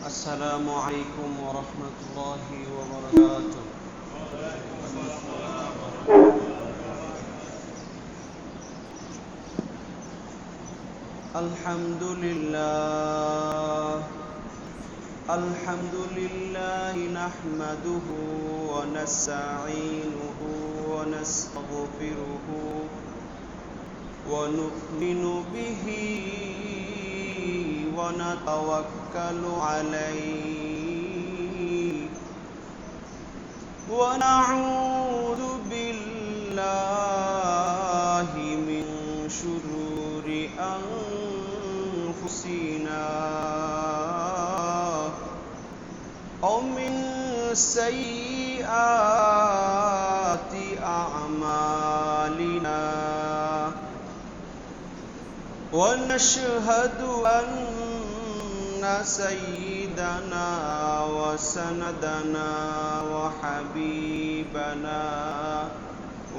السلام عليكم ورحمة الله وبركاته. الحمد لله نحمده ونستعينه ونستغفره ونؤمن به ونتوكل عليه ونعوذ بالله من شرور أنفسنا ومن سيئات أعمالنا ونشهد أن سيدنا وسندنا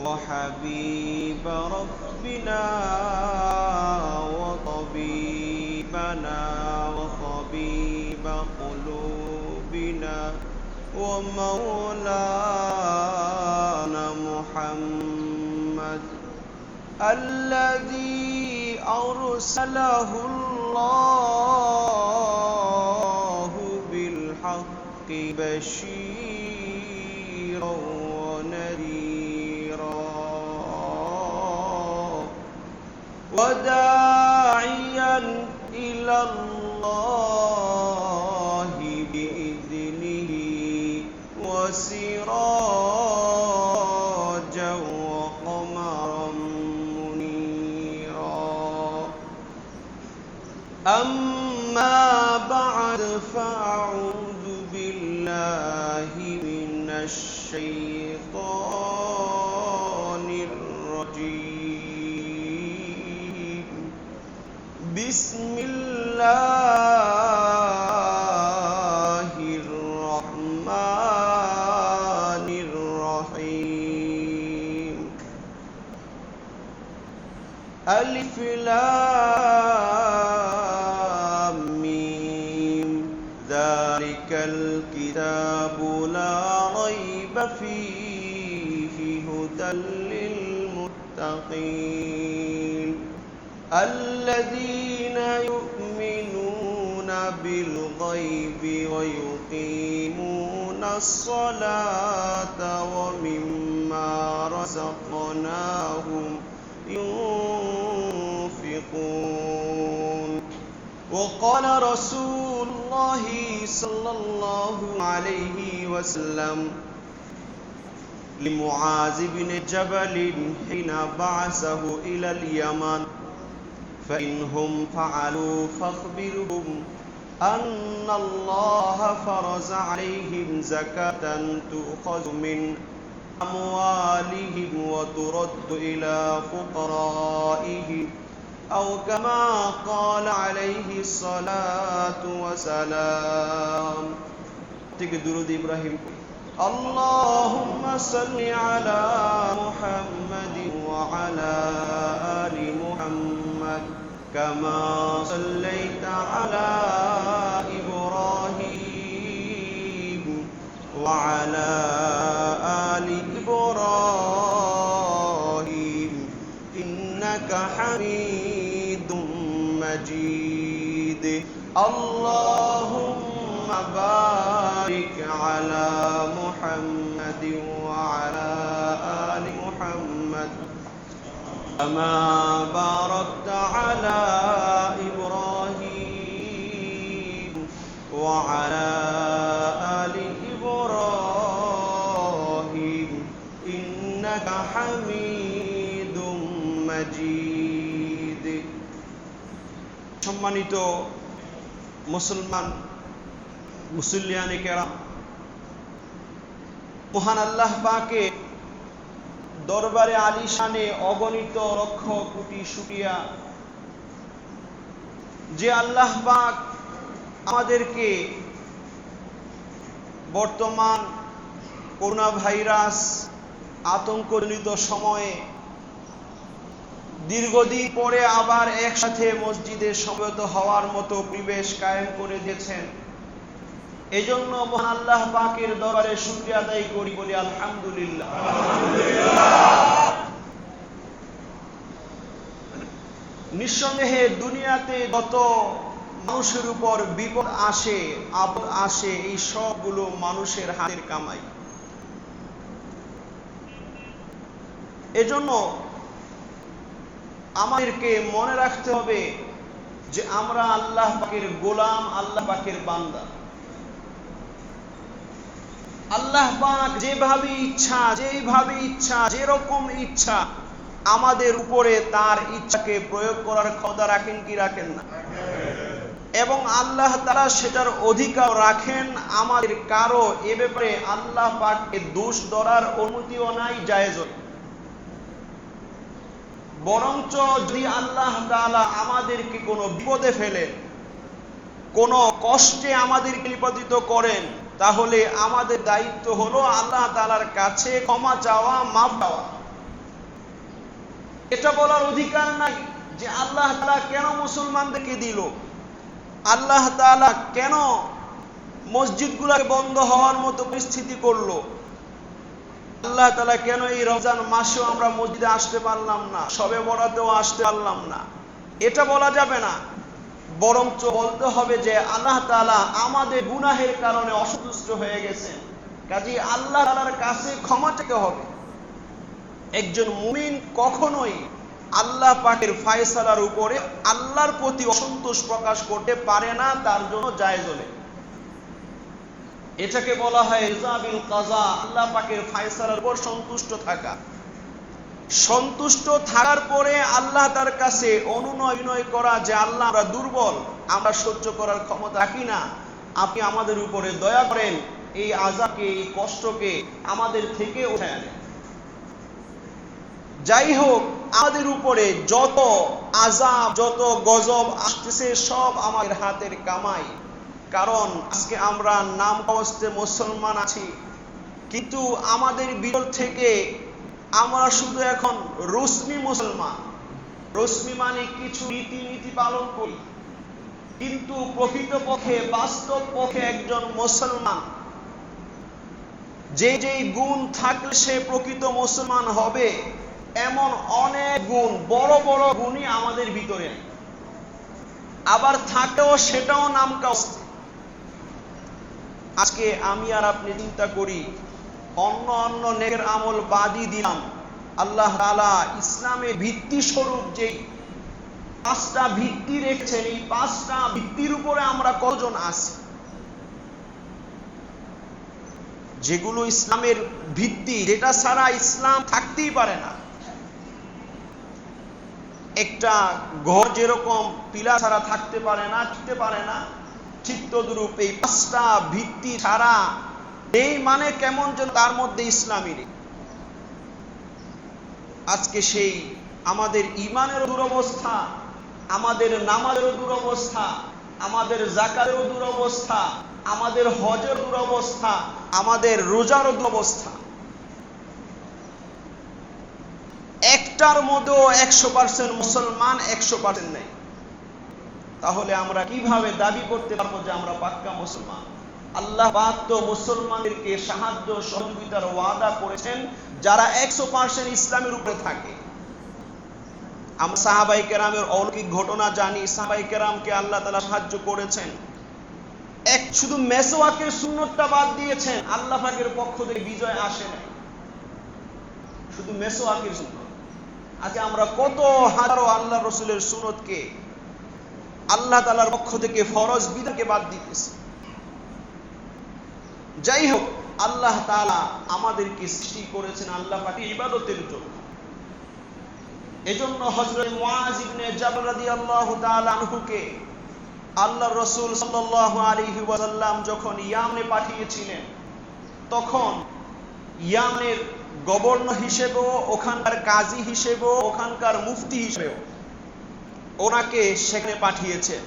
وحبيب ربنا وطبيبنا وطبيب قلوبنا ومولانا محمد الذي أرسله الله بالحق بشيرا ونذيرا وداعيا إلى الله بإذنه وسراجا وقمرا منيرا. أما بعد فأعوذ بالله من الشيطان الرجيم. بسم الله الرحمن الرحيم. ألف لام ميم ذلك الكتاب لا ريب فيه هدى للمتقين الذين يؤمنون بالغيب ويقيمون الصلاة ومما رزقناهم ينفقون. وقال رسول الله صلى الله عليه وسلم لمعاذ بن جبل حين بعثه إلى اليمن: فإنهم فعلوا فاخبرهم أن الله فرض عليهم زكاة تؤخذ من أموالهم وترد إلى فقرائهم أو كما قال عليه الصلاة والسلام. درود إبراهيم. اللهم صل على محمد وعلى آل محمد كما صليت على إبراهيم وعلى آل إبراهيم إنك حميد مجيد. اللهم بارك على محمد وعلى آل محمد كما باركت على إبراهيم وعلى آل إبراهيم إنك حميد مجيد. সম্মানিত মুসলমান মুসল্লিয়ানে কেরাম, মহান আল্লাহ পাকের দরবারে আলিশানে অগণিত লক্ষ কোটি শুকরিয়া যে আল্লাহ পাক আমাদেরকে বর্তমান করোনা ভাইরাস আতঙ্কজনিত সময়ে দীর্ঘদিন পরে আবার একসাথে মসজিদে সমবেত হওয়ার মতো পরিবেশ কায়েম করে দিয়েছেন। এজন্য মহান আল্লাহ পাকের দরবারে শুকরিয়া আদায় করি, বলি আলহামদুলিল্লাহ। নিঃসন্দেহে দুনিয়াতে যত মানুষের উপর বিপদ আসে, আপদ আসে, এই সবগুলো মানুষের হাতের কামাই। এজন্য আমাদেরকে মনে রাখতে হবে যে আমরা আল্লাহ পাকের গোলাম, আল্লাহ পাকের বান্দা। আল্লাহ পাক যেভাবে ইচ্ছা, যেরকম ইচ্ছা আমাদের উপরে তার ইচ্ছাকে প্রয়োগ করার ক্ষমতা রাখেন কি রাখেন না? এবং আল্লাহ তাআলা সেটার অধিকার রাখেন। আমাদের কারো এ ব্যাপারে আল্লাহ পাককে দোষ ধরার অনুমতিও নাই, জায়েজ নেই। বরঞ্চ যদি আল্লাহ তাআলা আমাদেরকে কোনো বিপদে ফেলেন, কোনো কষ্টে আমাদেরকে নিপতিত করেন, তাহলে আমাদের দায়িত্ব হলো আল্লাহ তাআলার কাছে ক্ষমা চাওয়া, মাফ চাওয়া। এটা বলার অধিকার নাই যে আল্লাহ তাআলা কেন মুসলমানদেরকে দিল, আল্লাহ তাআলা কেন মসজিদগুলোকে বন্ধ হওয়ার মতো পরিস্থিতি করলো, আল্লাহ তাআলা কেন এই রমজান মাসেও আমরা মসজিদে আসতে পারলাম না, শবে বরাতেও আসতে পারলাম না, এটা বলা যাবে না। বরঞ্চ বলতে হবে যে আল্লাহ তাআলা আমাদের গুনাহের কারণে অসন্তুষ্ট হয়ে গেছেন, কাজেই আল্লাহ তাআলার কাছে ক্ষমা চাইতে হবে। একজন মুমিন কখনোই আল্লাহ পাকের ফয়সালার উপরে আল্লাহর প্রতি অসন্তোষ প্রকাশ করতে পারে না, তার জন্য জায়েজ নেই। এটাকে বলা হয় রিজা বিল কাজা, আল্লাহ পাকের ফয়সালার উপর সন্তুষ্ট থাকা। সন্তুষ্ট থাকার পরে আল্লাহ তার কাছে অনুনয় বিনয় করা যে আল্লাহ, আমরা দুর্বল, আমরা সহ্য করার ক্ষমতা রাখি না, আপনি আমাদের উপরে দয়া করেন, এই আযাবকে, এই কষ্টকে আমাদের থেকে উঠায় আনেন। যাই হোক, আমাদের উপরে যত আযাব, যত গজব আসতেছে সব আমাদের হাতের কামাই। কারণ আজকে আমরা নাম অবস্থায় মুসলমান আছি, কিন্তু আমাদের ভিতর থেকে আমরা শুধু এখন রসমি মুসলমান। রসমি মানে কিছু রীতিনীতি পালন করি, কিন্তু প্রকৃতপক্ষে, বাস্তব পক্ষে একজন মুসলমান যে যেই গুণ থাকলে সে প্রকৃত মুসলমান হবে, এমন অনেক গুণ, বড় বড় গুণই আমাদের ভিতরে নেই। আবার থাকলেও সেটাও নাম কাউস্তে। আজকে আমি আর আপনি চিন্তা করি, অন্য নেকের আমল বাদই দিলাম, আল্লাহ তাআলা ইসলামের ভিত্তি স্বরূপ যে 5টা ভিত্তি রেখেছেন, এই 5টা ভিত্তির উপরে আমরা কতজন আছি? যেগুলো ইসলামের ভিত্তি, যেটা ছাড়া ইসলাম থাকতেই পারে না। একটা ঘর যেরকম পিলার ছাড়া থাকতে পারে না, টিকতে পারে না, ঠিক তদ্রূপ এই 5টা ভিত্তি ছাড়া এই মানে কেমন যেন তার মধ্যে ইসলামই নেই। আজকে সেই আমাদের ইমানেরও দুরবস্থা, আমাদের নামাজেরও দুরবস্থা, আমাদের যাকাতেরও দুরবস্থা, আমাদের হজের দুরবস্থা, আমাদের রোজারও দুরবস্থা। একটার মধ্যেও 100% মুসলমান, 100% নেই। তাহলে আমরা কিভাবে দাবি করতে পারবো যে আমরা পাক্কা মুসলমান? আল্লাহ পাক তো মুসলমানদেরকে সাহায্য সহযোগিতার ওয়াদা করেছেন যারা 100% ইসলামের উপরে থাকে। আমরা সাহাবায়ে কেরামের অলৌকিক ঘটনা জানি, সাহাবায়ে কেরামকে আল্লাহ তাআলা সাহায্য করেছেন। শুধু মেসওয়াকের সুন্নতটা বাদ দিয়েছেন, আল্লাহ পাকের পক্ষ থেকে বিজয় আসে নাই, শুধু মেসওয়াকের সুন্নত। আজকে আমরা কত হাজারো আল্লাহ রাসূলের সুন্নতকে আল্লাহ তাআলার পক্ষ থেকে ফরজ বিধানকে বাদ দিতেছি। যাই হোক, আল্লাহ তাআলা আমাদেরকে সৃষ্টি করেছেন আল্লাহ পাকের ইবাদতের জন্য। এজন্য হযরত মুআয ইবনে জাবাল রাদিয়াল্লাহু তাআলা আনহুকে আল্লাহর রাসূল সাল্লাল্লাহু আলাইহি ওয়াসাল্লাম যখন ইয়ামনে পাঠিয়েছিলেন, তখন ইয়ামের গভর্নর হিসেবেও, ওখানকার কাজী হিসেবেও, ওখানকার মুফতি হিসেবেও ওনাকে সেখানে পাঠিয়েছেন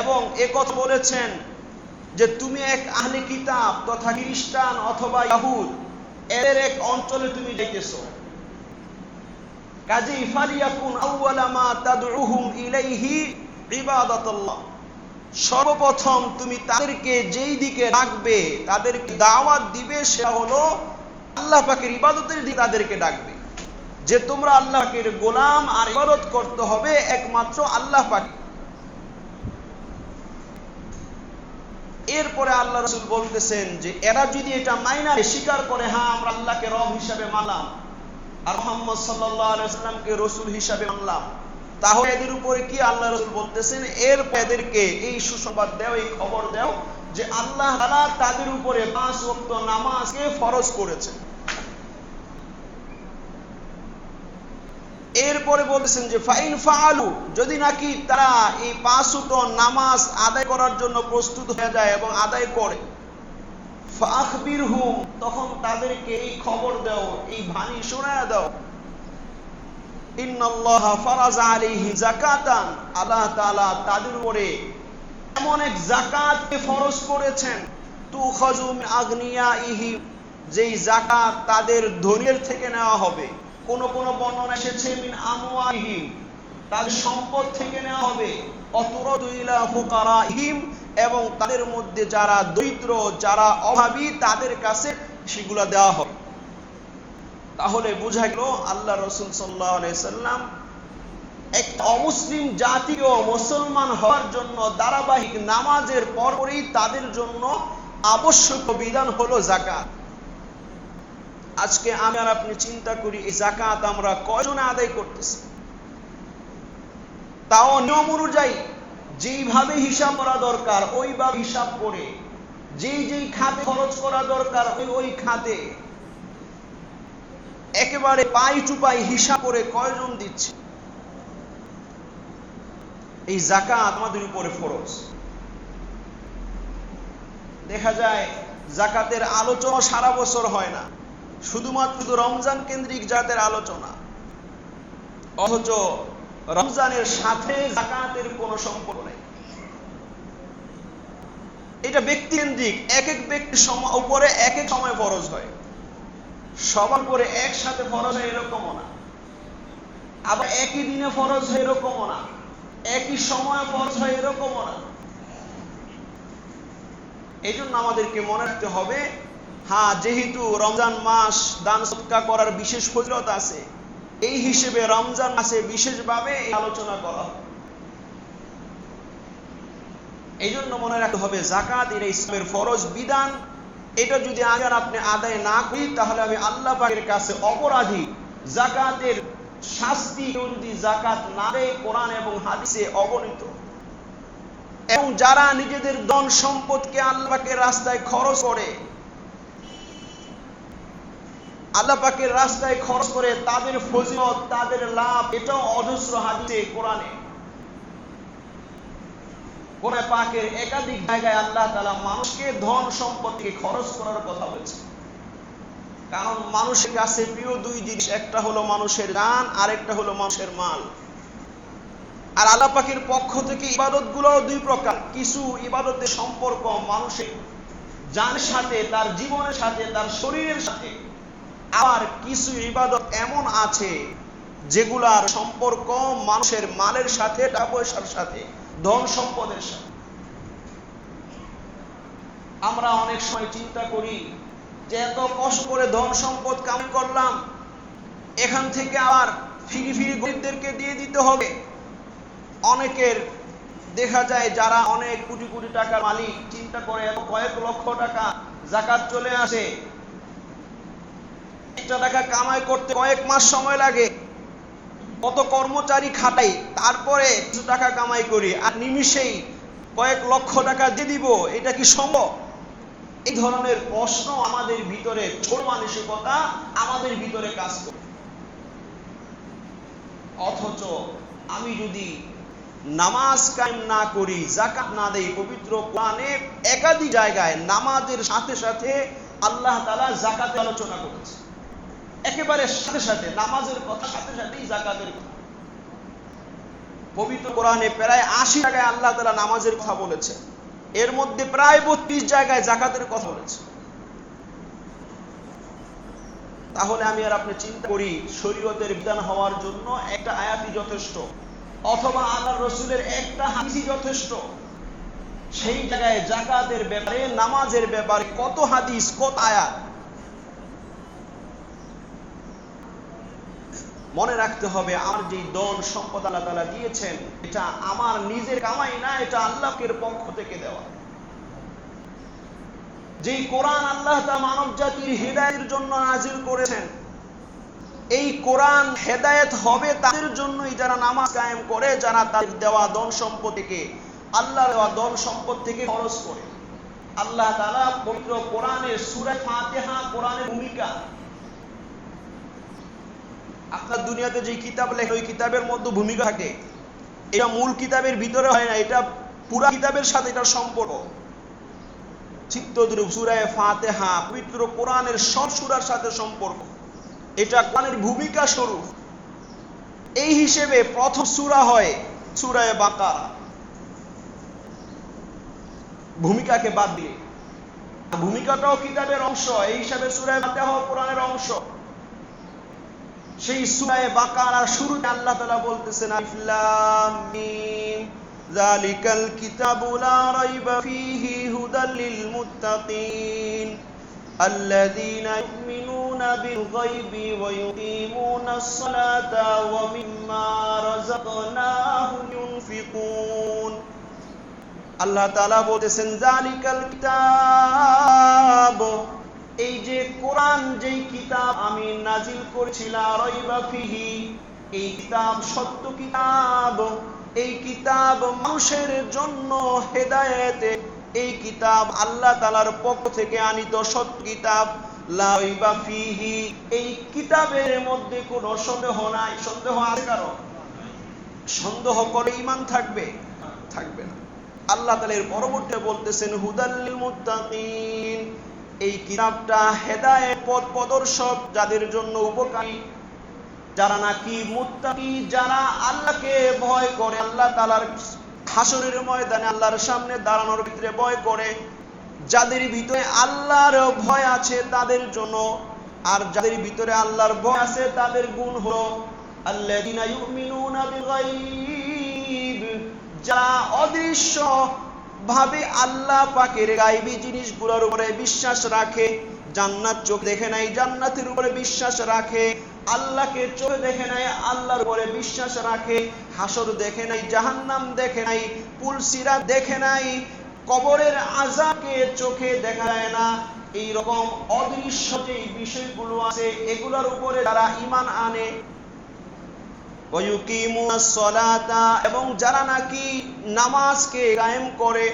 এবং একথা বলেছেন যে তুমি এক আহলে কিতাব তথা খ্রিস্টান অথবা ইহুদ এর এক অঞ্চলে তুমি যাইতেছো, কাজেই ফালিয়াকুন আউওয়ালা মা তাদউহুম ইলাইহি ইবাদাতুল্লাহ, সর্বপ্রথম তুমি তাদেরকে যেই দিকে ডাকবে, তাদেরকে দাওয়াত দিবে, সেটা হলো আল্লাহ পাকের ইবাদতের দিকে তাদেরকে ডাকবে, যে তোমরা আল্লাহ পাকের গোলাম আর ইবাদত করতে হবে একমাত্র আল্লাহ পাক। এরপরে আল্লাহ রাসূল বলতেছেন যে এরা যদি এটা মাইনা স্বীকার করে, হ্যাঁ আমরা আল্লাহকে রব হিসাবে মানলাম আর মুহাম্মদ সাল্লাল্লাহু আলাইহি ওয়াসাল্লামকে রাসূল হিসাবে মানলাম, তাহলে এদের উপরে কি আল্লাহ রাসূল বলতেছেন, এরপর এদেরকে এই সুসংবাদ দাও, এই খবর দাও যে আল্লাহ তাআলা তাদের উপরে 5 ওয়াক্ত নামাজকে ফরজ করেছেন। এরপরে বলতেছেন যে ফাইন ফাআলু, যদি নাকি তারা এই 5 ওয়াক্ত নামাজ আদায় করার জন্য প্রস্তুত হয়ে যায় এবং আদায় করে, ফাখবিরহুম, তখন তাদেরকে এই খবর দাও, এই বাণী শোনায়া দাও, ইন্নাল্লাহা ফারাজা আলাইহি যাকাতান, আল্লাহ তাআলা তাদের উপরে এমন এক যাকাতকে ফরজ করেছেন, তুখাযু মিন আগনিয়াইহি, যেই যাকাত তাদের ধনীর থেকে নেওয়া হবে। কোন কোন বর্ণনা এসেছে মিন আমওয়ালিহিম, তাদের সম্পদ থেকে নেওয়া হবে, অতুরাদু ইলা ফুকারাইহিম, এবং তাদের মধ্যে যারা দরিদ্র, যারা অভাবী, তাদের কাছে সেগুলো দেওয়া হবে। তাহলে বোঝা গেল আল্লাহ রাসূল সাল্লাল্লাহু আলাইহি সাল্লাম এক অমুসলিম জাতিকে মুসলমান হওয়ার জন্য ধারাবাহিক নামাজের পরপরই তাদের জন্য আবশ্যক বিধান হলো যাকাত। আজকে আমি আর আপনি চিন্তা করি, এই যাকাত আমরা কয়জনে আদায় করতেছি? তাও নিয়ম অনুযায়ী যেইভাবে হিসাব করা দরকার ওইভাবে হিসাব করে, যেই খাতে খরচ করা দরকার ওই খাতে একেবারে পাই টু পাই হিসাব করে কয়জন দিচ্ছে? এই যাকাত আমাদের উপরে ফরজ। দেখা যায় যাকাতের আলোচনা সারা বছর হয় না, শুধুমাত্র রমজান কেন্দ্রিক জাকাতের আলোচনা, অথচ রমজানের সাথে যাকাতের কোনো সম্পর্ক নেই। এটা ব্যক্তি কেন্দ্রিক, এক এক ব্যক্তির উপরে এক এক সময় ফরজ হয়, সবার পরে একসাথে ফরজ হয় এরকমও না, আবার একই দিনে ফরজ হয় এরকমও না, একই সময়ে ফরজ হয় এরকমও না। এই জন্য আমাদেরকে মনে রাখতে হবে, হ্যাঁ যেহেতু রমজান মাস দান সদকা করার বিশেষ ফজিলত আছে, এই হিসেবে রমজান মাসে বিশেষভাবে আলোচনা করা হয়। এই জন্য মনে রাখতে হবে যাকাত এটা ইসলামের ফরজ বিধান। এটা যদি আগে আপনি আদায় না করি তাহলে আমি আল্লাহ পাকের কাছে অপরাধী। যাকাতের শাস্তি যদি যাকাত না দেয় কোরআন এবং হাদিসে অগণিত। এবং যারা নিজেদের ধন সম্পদকে আল্লাহ পাকের রাস্তায় খরচ করে, আল্লাহ পাকের রাস্তায় খরচ করে, তাদের ফজিলত, তাদের লাভ, এটাও অজস্র হাদিসে কোরআনে পাকের একাধিক জায়গায় আল্লাহ তাআলা মানুষকে ধন সম্পদকে খরচ করার কথা বলেছে। কারণ মানুষের কাছে প্রিয় দুই জিনিস, একটা হলো মানুষের জান, আরেকটা হলো মানুষের মাল। আর আল্লাহ পাকের পক্ষ থেকে ইবাদতগুলো দুই প্রকার। কিছু ইবাদতের সম্পর্ক মানুষের জানের সাথে, তার জীবনের সাথে, তার শরীরের সাথে। আর কিছু ইবাদত এমন আছে যেগুলার সম্পর্ক মানুষের মালের সাথে, টাকা পয়সার সাথে, ধন সম্পদের সাথে। আমরা অনেক সময় চিন্তা করি যে এত কষ্ট করে ধন সম্পদ কামাই করলাম, এখান থেকে আবার ফিরি ফিরি গরিবদেরকে দিয়ে দিতে হবে। অনেকের দেখা যায় যারা অনেক কোটি কোটি টাকার মালিক, চিন্তা করে এত কয়েক লক্ষ টাকা যাকাত চলে আসে, একটা টাকা কামাই করতে কয়েক মাস সময় লাগে, কত কর্মচারী খাটাই, তারপরে কিছু টাকা কামাই করি আর নিমিষেই কয়েক লক্ষ টাকা দিয়ে দিব, এটা কি সম্ভব? এই ধরনের প্রশ্ন আমাদের ভিতরে, ছোট মানসিকতা আমাদের ভিতরে কাজ করে। অথচ আমি যদি নামাজ কায়েম না করি, যাকাত না দেই, পবিত্র কোরআনে একাধিক জায়গায় নামাজের সাথে সাথে আল্লাহ তাআলা যাকাতের আলোচনা করেছে। একেবারে সাথে সাথে নামাজের কথা, সাথে সাথেই যাকাতের কথা। পবিত্র কোরআনে প্রায় 80 জায়গায় আল্লাহ তাআলা নামাজের কথা বলেছে, এর মধ্যে প্রায় 32 জায়গায় যাকাতের কথা বলেছে। তাহলে আমি আর আপনি চিন্তা করি, শরীয়তের বিধান হওয়ার জন্য একটা আয়াতই যথেষ্ট, অথবা আল্লাহর রাসূলের একটা হাদিসই যথেষ্ট। সেই জায়গায় যাকাতের ব্যাপারে, নামাজের ব্যাপারে কত হাদিস, কত আয়াত। মনে রাখতে হবে, আমার যে ধন সম্পদ আল্লাহ তাআলা দিয়েছেন, এটা আমার নিজের কামাই না, এটা আল্লাহর পক্ষ থেকে দেওয়া। যেই কোরআন আল্লাহ তাআলা মানব জাতির হিদায়াতের জন্য নাযিল করেছেন, এই কোরআন হেদায়েত হবে তাদের জন্যই যারা নামাজ কায়েম করে, যারা তাদের দেওয়া ধন সম্পদ থেকে, আল্লাহর দেওয়া ধন সম্পদ থেকে খরচ করে। আল্লাহ তাআলা পবিত্র কোরআনের সূরা ফাতিহা, কোরআনের ভূমিকা, আপনার দুনিয়াতে যে কিতাব লেখে ওই কিতাবের মধ্যে ভূমিকা থাকে, এটা মূল কিতাবের ভিতরে হয় না, এটা পুরো কিতাবের সাথে এটার সম্পর্ক। চিত্তদ্রুপ সূরা ফাতিহা পবিত্র কোরআনের সব সূরার সাথে সম্পর্ক, এটা কোরআনের ভূমিকা স্বরূপ। এই হিসেবে প্রথম সূরা হয় সূরা বাকারা, ভূমিকাকে বাদ দিয়ে। ভূমিকাটাও কিতাবের অংশ, এই হিসাবে সূরা ফাতিহা কোরআনের অংশ। সেই সূরা বাকারার শুরুতে আল্লাহ তাআলা বলতেছেন, আলিফ লাম মিম যালিকাল কিতাবু লা রাইবা ফীহি হুদাল লিল মুত্তাকিন আল্লাযীনা ইউমিনুনা বিল গায়বি ওয়া ইউকিমুনাস সালাতা ওয়া মিম্মা রাযাকনাহুম ইউনফিকুন। আল্লাহ তাআলা বলতেছেন, যালিকাল কিতাব, এই যে কোরআন, যেই কিতাব আমি নাজিল করেছিলাম, রাইবা ফিহি, এই কিতাব সত্য কিতাব, এই কিতাব মানুষের জন্য হেদায়েত, এই কিতাব আল্লাহ তাআলার পক্ষ থেকে আনিত সত্য কিতাব। লা রাইবা ফিহি, এই কিতাবের মধ্যে কোনো সন্দেহ নাই। সন্দেহ আছে কারো? সন্দেহ করে ঈমান থাকবে? থাকবে না। আল্লাহ তাআলা এর পরবর্তীতে বলতেছেন, হুদাল লিল মুত্তাকিন, এই কিতাবটা হেদায়েত, পথ প্রদর্শক, যাদের জন্য উপকারী, যারা নাকি মুত্তাকি, যারা আল্লাহকে ভয় করে, আল্লাহ তাআলার হাসরের ময়দানে আল্লাহর সামনে দাঁড়ানোর ভিতরে ভয় করে, যাদের ভিতরে আল্লাহর ভয় আছে তাদের জন্য। আর যাদের ভিতরে আল্লাহর ভয় আছে তাদের গুণ হলো আল্লাযীনা ইউমিনুনা বিল গায়ব, যারা অদৃশ্য ভাবে আল্লাহ পাকের গায়বী জিনিসগুলোর উপরে বিশ্বাস রাখে। জান্নাত চোখ দেখে নাই, জান্নাতের উপরে বিশ্বাস রাখে। আল্লাহকে চোখে দেখে নাই, আল্লাহর উপরে বিশ্বাস রাখে। হাসর দেখে নাই, জাহান্নাম দেখে নাই, পুলসিরাত দেখে নাই, কবরের আযাবকে চোখে দেখা যায় না। এই রকম অদৃশ্য যে বিষয়গুলো আছে, এগুলোর উপরে যারা ঈমান আনে, ওয়া ইউকিমুনাস সালাতা, এবং যারা নাকি নামাজকে কায়েম করে,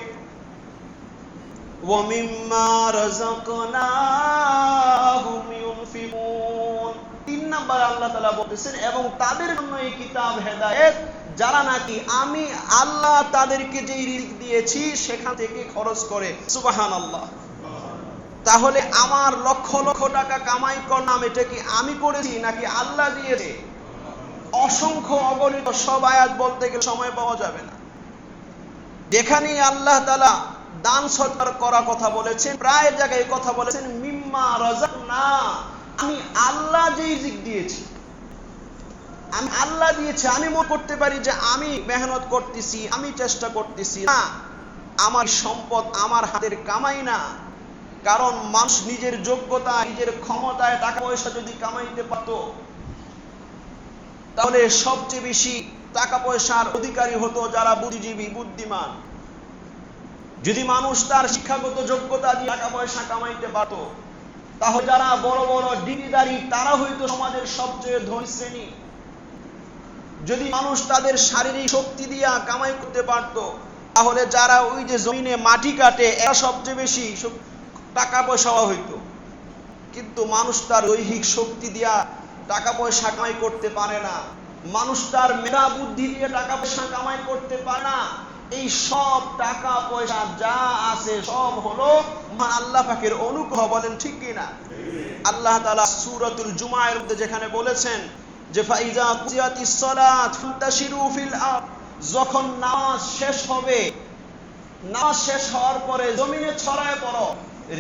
ওয়া মিম্মা রাযাকনাহুম ইউনফিকুন। 3 নাম্বার আল্লাহ তাআলা বলতেছেন, এবং তাদের জন্য এই কিতাব হেদায়েত, যারা নাকি আমি আল্লাহ তাদেরকে যে রিজিক দিয়েছি সেখান থেকে খরচ করে। সুবহানাল্লাহ। তাহলে আমার লক্ষ লক্ষ টাকা কামাই করলাম, এটা কি আমি করেছি নাকি আল্লাহ দিয়েছে? অসংখ্য অগণিত সব আয়াত বলতে গেলে সময় পাওয়া যাবে না। যেখানে আল্লাহ তাআলা দান সৎকার করার কথা বলেছেন, প্রায় জায়গায় কথা বলেছেন মিম্মা রাযাকনা, আমি আল্লাহ যে রিজিক দিয়েছি, আমি আল্লাহ দিয়েছি। আমি মনে করতে পারি যে আমি মেহনত করতেছি, আমি চেষ্টা করতেছি, না, আমার সম্পদ আমার হাতের কামাই না। কারণ মানুষ নিজের যোগ্যতা, নিজের ক্ষমতায় টাকা পয়সা যদি কামাইতে পারত, তাহলে সবচেয়ে বেশি টাকা পয়সার অধিকারী হতো যারা বুদ্ধিজীবী, বুদ্ধিমান। যদি মানুষ তার শিক্ষাগত যোগ্যতা দিয়ে টাকা পয়সা কামাইতে পারত, তাহলে যারা বড় বড় ডিগ্রিধারী তারা হয়তো সমাজের সবচেয়ে ধনী শ্রেণী। যদি মানুষ তাদের শারীরিক শক্তি দিয়ে কামাই করতে পারত, তাহলে যারা ওই যে জমিনে মাটি কাটে এরা সবচেয়ে বেশি টাকা পয়সা হইতো। কিন্তু মানুষ তার দৈহিক শক্তি দিয়া টাকা পয়সা কামাই করতে পারে না, মানুষ তার মেধা বুদ্ধি দিয়ে টাকা পয়সা কামাই করতে পারে না। এই সব টাকা পয়সা যা আছে সব হলো মহান আল্লাহ পাকের অনুগ্রহ। বলেন ঠিক কিনা? আল্লাহ তাআলা সূরাতুল জুমার মধ্যে যেখানে বলেছেন যে ফাইজা কুজিয়াতিস সালাত ফান্তাশিরু ফিল আরদ, যখন নামাজ শেষ হবে, নামাজ শেষ হওয়ার পরে জমিনে ছড়ায় পড়ো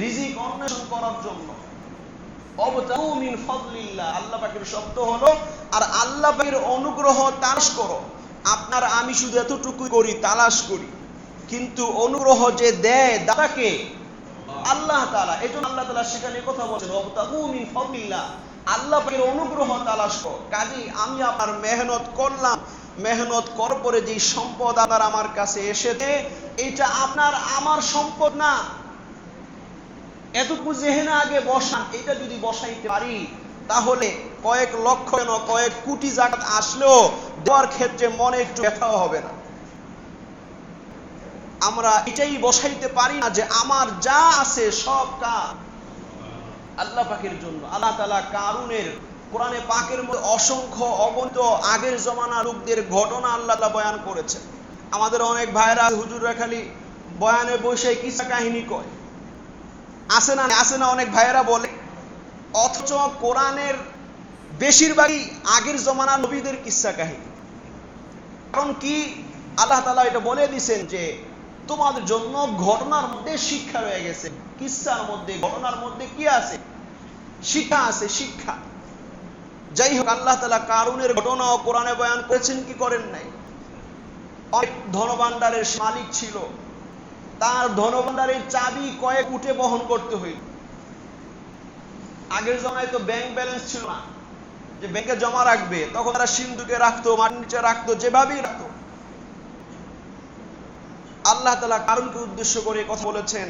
রিজিক অন্বেষণ করার জন্য। অবতাউ মিন ফাদলিল্লাহ, আল্লাহ পাকের শব্দ হলো, আর আল্লাহ পাকের অনুগ্রহ তালাশ করো। আপনার আমি শুধু এতটুকুই করি, তালাশ করি। কিন্তু অনুগ্রহ যে দেয় দাতাকে আল্লাহ তাআলা। এজন্য আল্লাহ তাআলা সেখানে কথা বলেছেন ওয়াবতাগু মিন ফাদলিল্লাহ, আল্লাহ পাকের অনুগ্রহ তালাশ করো। কাজেই আমি আপনার মেহনত করলাম, মেহনত করার পরে যে সম্পদ আপনার আমার কাছে এসেছে, এটা আপনার আমার সম্পদ না। এতটুকু জেহেনে আগে বসান, এটা যদি বসাইতে পারি তাহলে কয়েক লক্ষ কেন কয়েক কোটি জাকাত আসলেও দেওয়ার ক্ষেত্রে মনে একটু ব্যথাও হবে না। আমরা এটাই বসাইতে পারি না যে আমার যা আছে সব কার? আল্লাহ পাকের জন্য। আল্লাহ তাআলা কারুনের কোরআনে পাকের মধ্যে অসংখ্য অগণিত আগের জমানা লোকদের ঘটনা আল্লাহ তাআলা বয়ান করেছেন। আমাদের অনেক ভাইরা হুজুররা খালি বয়ানে বসে কিসা কাহিনী কয়, আছে না অনেক ভাইরা বলে, অথচ কোরআনের বেশিরভাগই আগের জমানা নবীদের কিসা কাহিনী। কারণ কি? আল্লাহ তাআলা এটা বলে দিয়েছেন যে তোমাদের জন্য ঘটনার মধ্যে শিক্ষা রয়ে গেছে। কিসসার মধ্যে, ঘটনার মধ্যে কি আছে? শিক্ষা আছে, শিক্ষা। যাই হোক, আল্লাহ তাআলা কারুনের ঘটনাও কোরআনে বয়ান করেছেন কি করেন নাই? অনেক ধনভাণ্ডারের মালিক ছিল, তার ধনভাণ্ডারের চাবি কয়েক উঠে বহন করতে হইল। আগের জমানায় তো ব্যাংক ব্যালেন্স ছিল না যে ব্যাংকে জমা রাখবে, তখন তারা সিন্ধুকে রাখতো, মাটির নিচে রাখতো, যেভাবেই রাখতো। আল্লাহ তাআলা কারুনকে উদ্দেশ্য করে কথা বলেছেন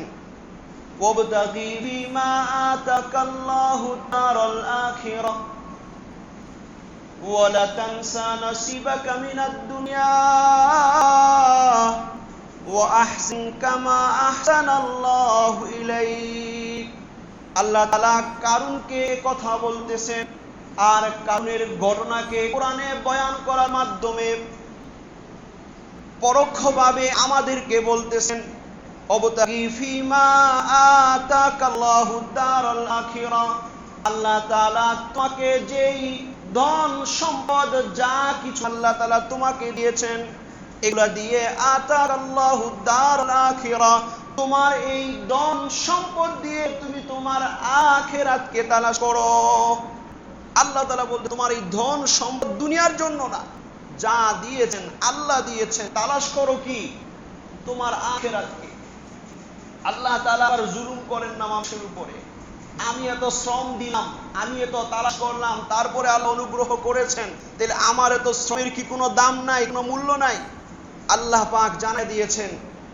ওয়াবতাগি বিমা আতাকাল্লাহু দারাল আখিরাহ ওয়া লা তানসা নাসিবাকা মিনাদ দুনিয়া ওয়া আহসিন কামা আহসানাল্লাহু ইলাইক। আল্লাহ তাআলা কারুনকে কথা বলতেছেন আর কারুনের ঘটনাকে কোরআনে বয়ান করার মাধ্যমে পরোক্ষভাবে আমাদেরকে বলতেছেন অবতাগি ফিমা আতাকাল্লাহু দারাল আখিরাহ। আল্লাহ তাআলা তোমাকে যেই ধন সম্পদ যা কিছু আল্লাহ তাআলা তোমাকে দিয়েছেন, এগুলা দিয়ে আতাকাল্লাহু দারাল আখিরাহ, তোমার এই ধন সম্পদ দিয়ে তুমি তোমার আখিরাতকে তালাশ করো। আল্লাহ তাআলা বলতে তোমার এই ধন সম্পদ দুনিয়ার জন্য না, যা দিয়েছেন আল্লাহ দিয়েছেন, তালাশ করো কি? তোমার আখিরাতকে। আল্লাহ তাআলা আর জুলুম করেন না মানুষের উপরে। আমি এত শ্রম দিলাম, আমি এত তালাশ করলাম, তারপরে আল্লাহ অনুগ্রহ করেছেন, তাহলে আমার এত শ্রমের কি কোনো দাম নাই, কোনো মূল্য নাই? আল্লাহ পাক জানিয়ে দিয়েছেন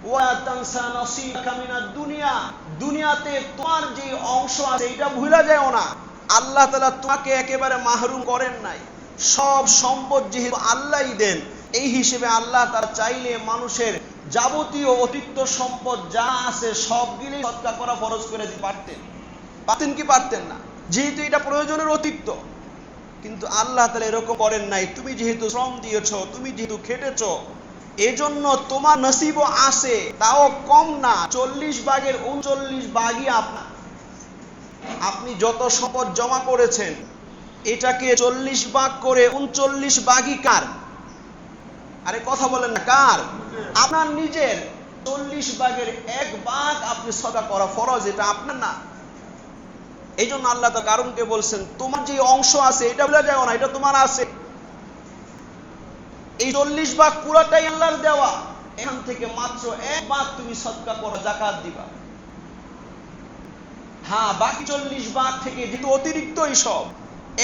ওয়া তানসা নাসিবাকা মিনাদ দুনিয়া, দুনিয়াতে তোমার যে অংশ আছে এটা ভুলে যাও না। আল্লাহ তাআলা তোমাকে একেবারে মাহরুম করেন নাই। সব সম্পদ যেহেতু আল্লাহই দেন, এই হিসেবে আল্লাহ তাআলা চাইলে মানুষের যাবতীয় অতিরিক্ত সম্পদ যা আছে সবগুলি সদকা করা ফরজ করে দিতে পারতেন কি পারতেন না? যেহেতু এটা প্রয়োজনের অতিরিক্ত। কিন্তু আল্লাহ তাআলা এরকম করেন নাই। তুমি যেহেতু শ্রম দিয়েছো, তুমি যেহেতু খেটেছো, এজন্য তোমার নসিবও আছে, তাও কম না, 40 ভাগের 39 ভাগই আপনার। আপনি যত সম্পদ জমা করেছেন এটাকে 40 ভাগ করে 39 ভাগই কার? আরে কথা বলেন না, কার? আপনার নিজের। 40 ভাগের 1 ভাগ আপনি সদকা করা ফরজ, এটা আপনার না। এই জন্য আল্লাহ তাআলা কারুনকে বলছেন তোমার যে অংশ আছে এটা ভুলে যাও না, এটা তোমার আছে। এই 40 ভাগ পুরোটাই আল্লাহর দেওয়া, এখান থেকে মাত্র 1 ভাগ তুমি সদকা করো, যাকাত দিবা। হ্যাঁ, বাকি 40 ভাগ থেকে যেহেতু অতিরিক্তই সব,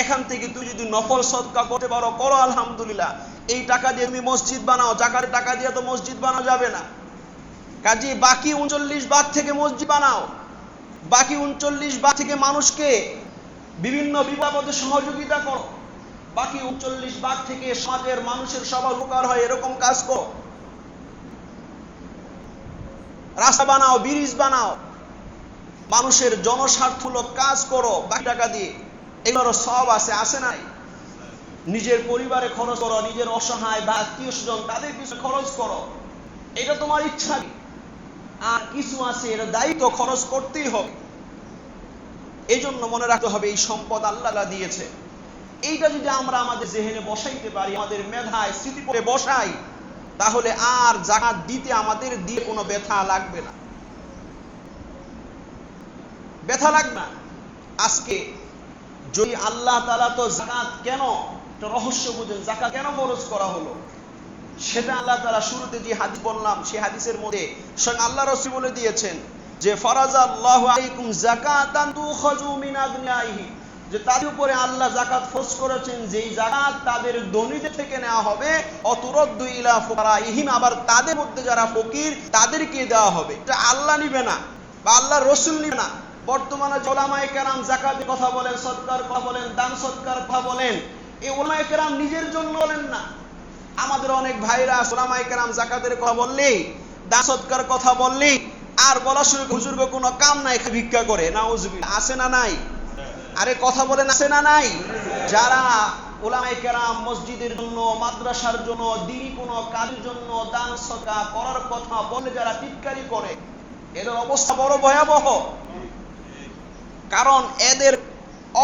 এখান থেকে তুই যদি নফল সদকা করতে পারো, করো, আলহামদুলিল্লাহ। এই টাকা দিয়ে তুমি মসজিদ বানাও, জাকাতের টাকা দিয়ে তো মসজিদ বানানো যাবে না। কাজে বাকি 39 ভাগ থেকে মসজিদ বানাও, বাকি 39 ভাগ থেকে মানুষকে বিভিন্ন বিপদে সহযোগিতা করো, বাকি 39 ভাগ থেকে সমাজের মানুষের সবার উপকার হয় এরকম কাজ করো। রাস্তা বানাও, ব্রিজ বানাও, মানুষের জনস্বার্থমূলক কাজ করো বাকি টাকা দিয়ে। এগুলোর সব আছে নাই? নিজের পরিবারে খরচ করো, নিজের অসহায় বা আত্মীয় স্বজন তাদের পিছনে খরচ করো, এটা তোমার ইচ্ছা। আর কিছু আছে এর দায়িত্ব খরচ করতেই হবে। এই জন্য মনে রাখতে হবে এই সম্পদ আল্লাহ দিয়েছে। এইটা যদি আমরা আমাদের জেহেনে বসাইতে পারি, আমাদের মেধায় স্মৃতি করে বসাই, তাহলে আর যাকাত দিতে আমাদের দিয়ে কোনো ব্যথা লাগবে না, ব্যথা লাগবে না। আজকে যদি আল্লাহ তাআলা তো যাকাত কেন, একটা রহস্য বুঝেন, যাকাত কেন ফরজ করা হলো? সেটা আল্লাহ তাআলা শুরুতে যে হাদিস বললাম সেই হাদিসের মধ্যে স্বয়ং আল্লাহ রাসূল বলে দিয়েছেন যে ফারাজাল্লাহু আলাইকুম যাকাতান তুখাযু মিন আগনিয়াইহি, যে তাদের উপরে আল্লাহ যাকাত ফরজ করেছেন, যেই যাকাত তাদের ধনীদের থেকে নেওয়া হবে, অতুরদ্দু ইলা ফুকারাইহিম, আবার তাদের মধ্যে যারা ফকির তাদেরকে দেওয়া হবে। এটা আল্লাহ নিবে না বা আল্লাহর রাসূল নিবে না। বর্তমানে উলামায়ে কেরাম যাকাতের কথা বলেন, সদকার কথা বলেন, দান সদকার কথা বলেন, এই উলামায়ে কেরাম নিজের জন্য বলেন না। আমাদের অনেক ভাইরা উলামায়ে কেরাম যাকাতের কথা বললেই, দান সদকার কথা বললেই আর বলা শুরু করে হুজুরকে কোনো কাম নাই, ভিক্ষা করে। নাউজুবিল্লাহ। আছে না নাই? আরে কথা বলেন, আছে না নাই? যারা উলামায়ে কেরাম মসজিদের জন্য, মাদ্রাসার জন্য, দ্বীনি কোনো কাজের জন্য দান সদকা করার কথা বলে যারা টিটকারি করে, এদের অবস্থা বড় ভয়াবহ। কারণ এদের